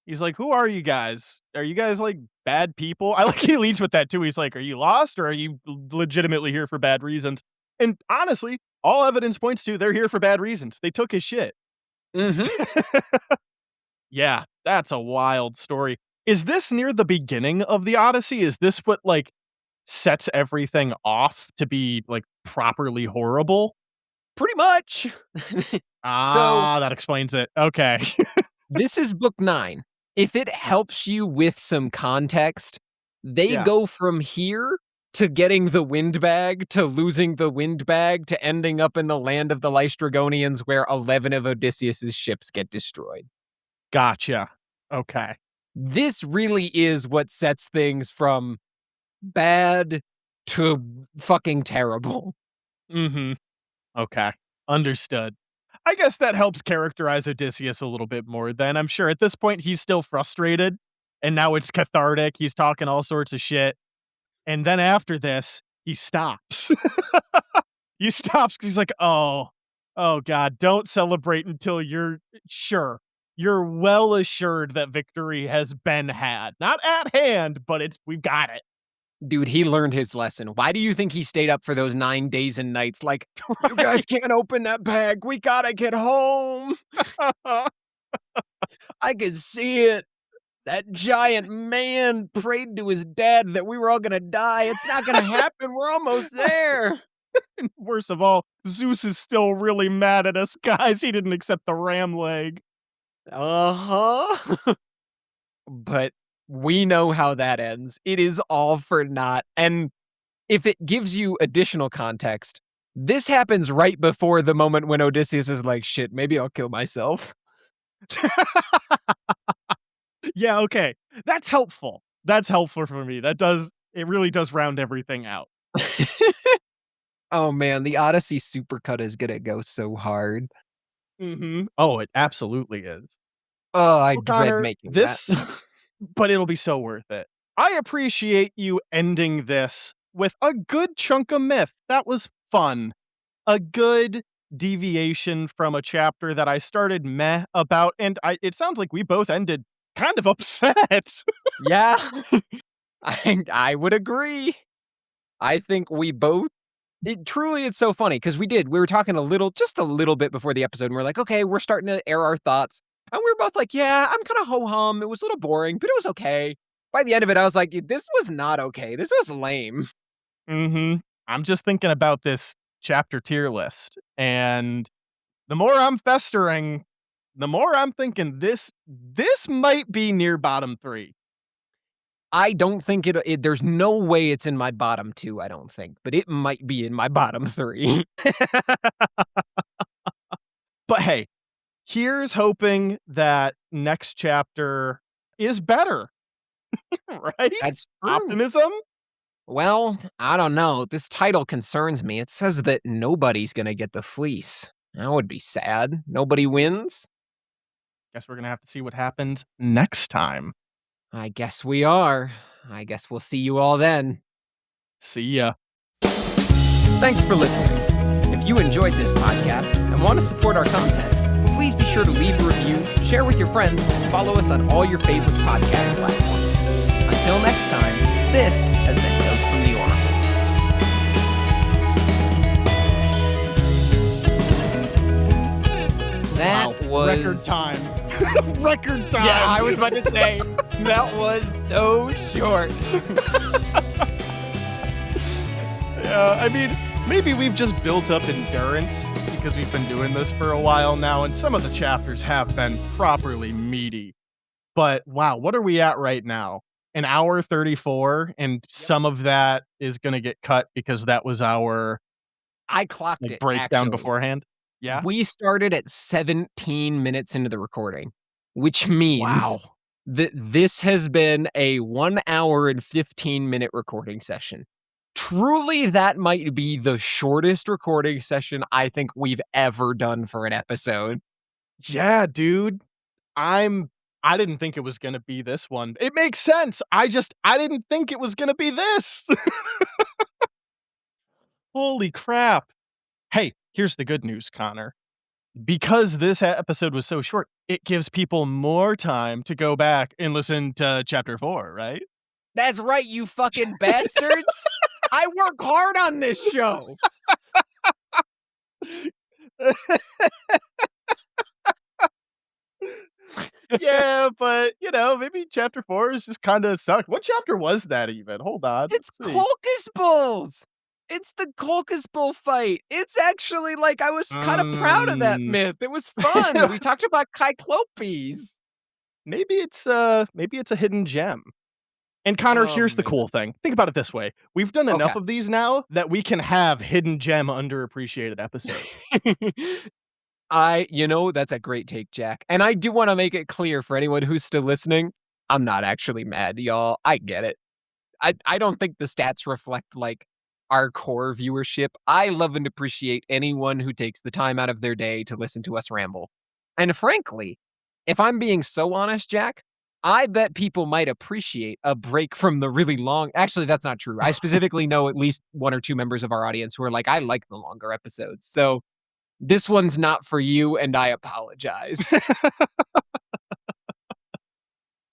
He's like, "Who are you guys? Are you guys, like, bad people?" I like he leads with that too. He's like, "Are you lost or are you legitimately here for bad reasons?" And honestly, all evidence points to they're here for bad reasons. They took his shit. Mhm. Yeah, that's a wild story. Is this near the beginning of the Odyssey? Is this what, like, sets everything off to be, like, properly horrible? Pretty much. So, Ah, that explains it. Okay. this is book 9. If it helps you with some context, they Yeah. go from here to getting the wind bag, to losing the wind bag, to ending up in the land of the Lystragonians where 11 of Odysseus's ships get destroyed. Gotcha. Okay. This really is what sets things from bad to fucking terrible. Mhm. Okay. Understood. I guess that helps characterize Odysseus a little bit more then. I'm sure at this point he's still frustrated, and now it's cathartic. He's talking all sorts of shit. And then after this, he stops. He stops 'cause he's like, "Oh, oh god, don't celebrate until you're sure. You're well assured that victory has been had. Not at hand, but we've got it." Dude, he learned his lesson. Why do you think he stayed up for those 9 days and nights? Like, you guys Right. can't open that bag. We gotta get home. I could see it. That giant man prayed to his dad that we were all gonna die. It's not gonna happen. We're almost there. Worst of all, Zeus is still really mad at us guys. He didn't accept the ram leg. Uh-huh. But we know how that ends. It is all for naught. And if it gives you additional context, this happens right before the moment when Odysseus is like, shit, maybe I'll kill myself. Yeah, okay. That's helpful. That's helpful for me. It really does round everything out. Oh man, the Odyssey supercut is gonna go so hard. Mhm. Oh, it absolutely is. Oh, I Well, dread Connor, making that. this but it'll be so worth it. I appreciate you ending this with a good chunk of myth. That was fun. A good deviation from a chapter that I started meh about, and it sounds like we both ended kind of upset. Yeah, I would agree. I think we both it's so funny because we were talking just a little bit before the episode, and we're like, "Okay, we're starting to air our thoughts." And we were both like, "Yeah, I'm kinda ho-hum. It was a little boring, but it was okay." By the end of it, I was like, "This was not okay. This was lame." Mhm. I'm just thinking about this chapter tier list, and the more I'm festering, the more I'm thinking this might be near bottom 3. I don't think there's no way it's in my bottom 2, I don't think, but it might be in my bottom 3. But hey, here's hoping that next chapter is better, right? That's true. Optimism? Well, I don't know. This title concerns me. It says that nobody's gonna get the fleece. That would be sad. Nobody wins? Guess we're gonna have to see what happens next time. I guess we are. I guess we'll see you all then. See ya. Thanks for listening. If you enjoyed this podcast and want to support our content, please be sure to leave a review, share with your friends, and follow us on all your favorite podcast platforms. Until next time, this has been Notes from the Oracle. record time. Record time. Yeah, I was about to say, that was so short. Yeah, I mean, maybe we've just built up endurance because we've been doing this for a while now, and some of the chapters have been properly meaty. But wow, what are we at right now? An hour 34, and some of that is gonna get cut because that was our, I clocked like, it, breakdown actually. beforehand? Yeah? We started at 17 minutes into the recording, which means Wow. that this has been a 1 hour and 15-minute recording session. Truly, that might be the shortest recording session I think we've ever done for an episode. Yeah, dude. I didn't think it was gonna be this one. It makes sense. I didn't think it was gonna be this. Holy crap. Hey, here's the good news, Connor. Because this episode was so short, it gives people more time to go back and listen to chapter 4, right? That's right, you fucking bastards! I work hard on this show! Yeah, but, maybe chapter 4 is just kinda sucked. What chapter was that even? Hold on, It's let's see. Colchis Bulls! It's the Colchis Bull fight. It's actually, like, I was kinda proud of that Mm. myth. It was fun. We talked about Cyclops. Maybe it's a hidden gem. And Connor, Oh, here's the man. cool thing. Think about it this way. We've done Okay. enough of these now that we can have hidden gem underappreciated episodes. That's a great take, Jack. And I do wanna make it clear for anyone who's still listening, I'm not actually mad, y'all. I get it. I don't think the stats reflect, like, our core viewership. I love and appreciate anyone who takes the time out of their day to listen to us ramble. And frankly, if I'm being so honest, Jack, I bet people might appreciate a break from the really long actually, that's not true. I specifically know at least 1 or 2 members of our audience who are like, "I like the longer episodes." So, this one's not for you, and I apologize.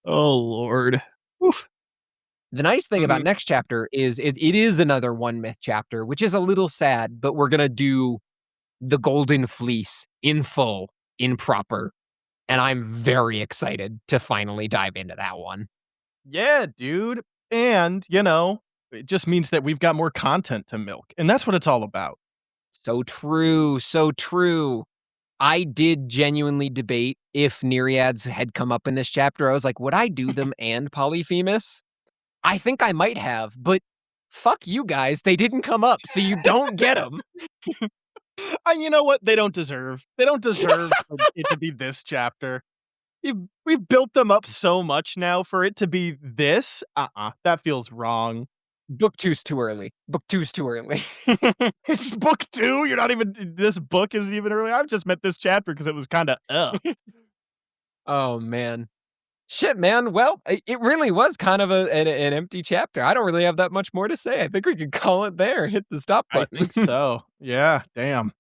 Oh, Lord. Oof. The nice thing about Mm, next chapter is it is another one myth chapter, which is a little sad, but we're gonna do the Golden Fleece in full, in proper, and I'm very excited to finally dive into that one. yeah, dude. And, it just means that we've got more content to milk, and that's what it's all about. So true, so true. I did genuinely debate if Nereids had come up in this chapter. I was like, would I do them and Polyphemus? I think I might have, but fuck you guys, they didn't come up, so you don't get them. And you know what? They don't deserve for it to be this chapter. We've built them up so much now for it to be this. That feels wrong. Book two's too early. Book two's too early. It's book 2. You're not even. This book isn't even early. I've just meant this chapter because it was kind of. Oh, man. Shit, man. Well, it really was kind of an empty chapter. I don't really have that much more to say. I think we could call it there. Hit the stop I button. think so. Yeah. Damn.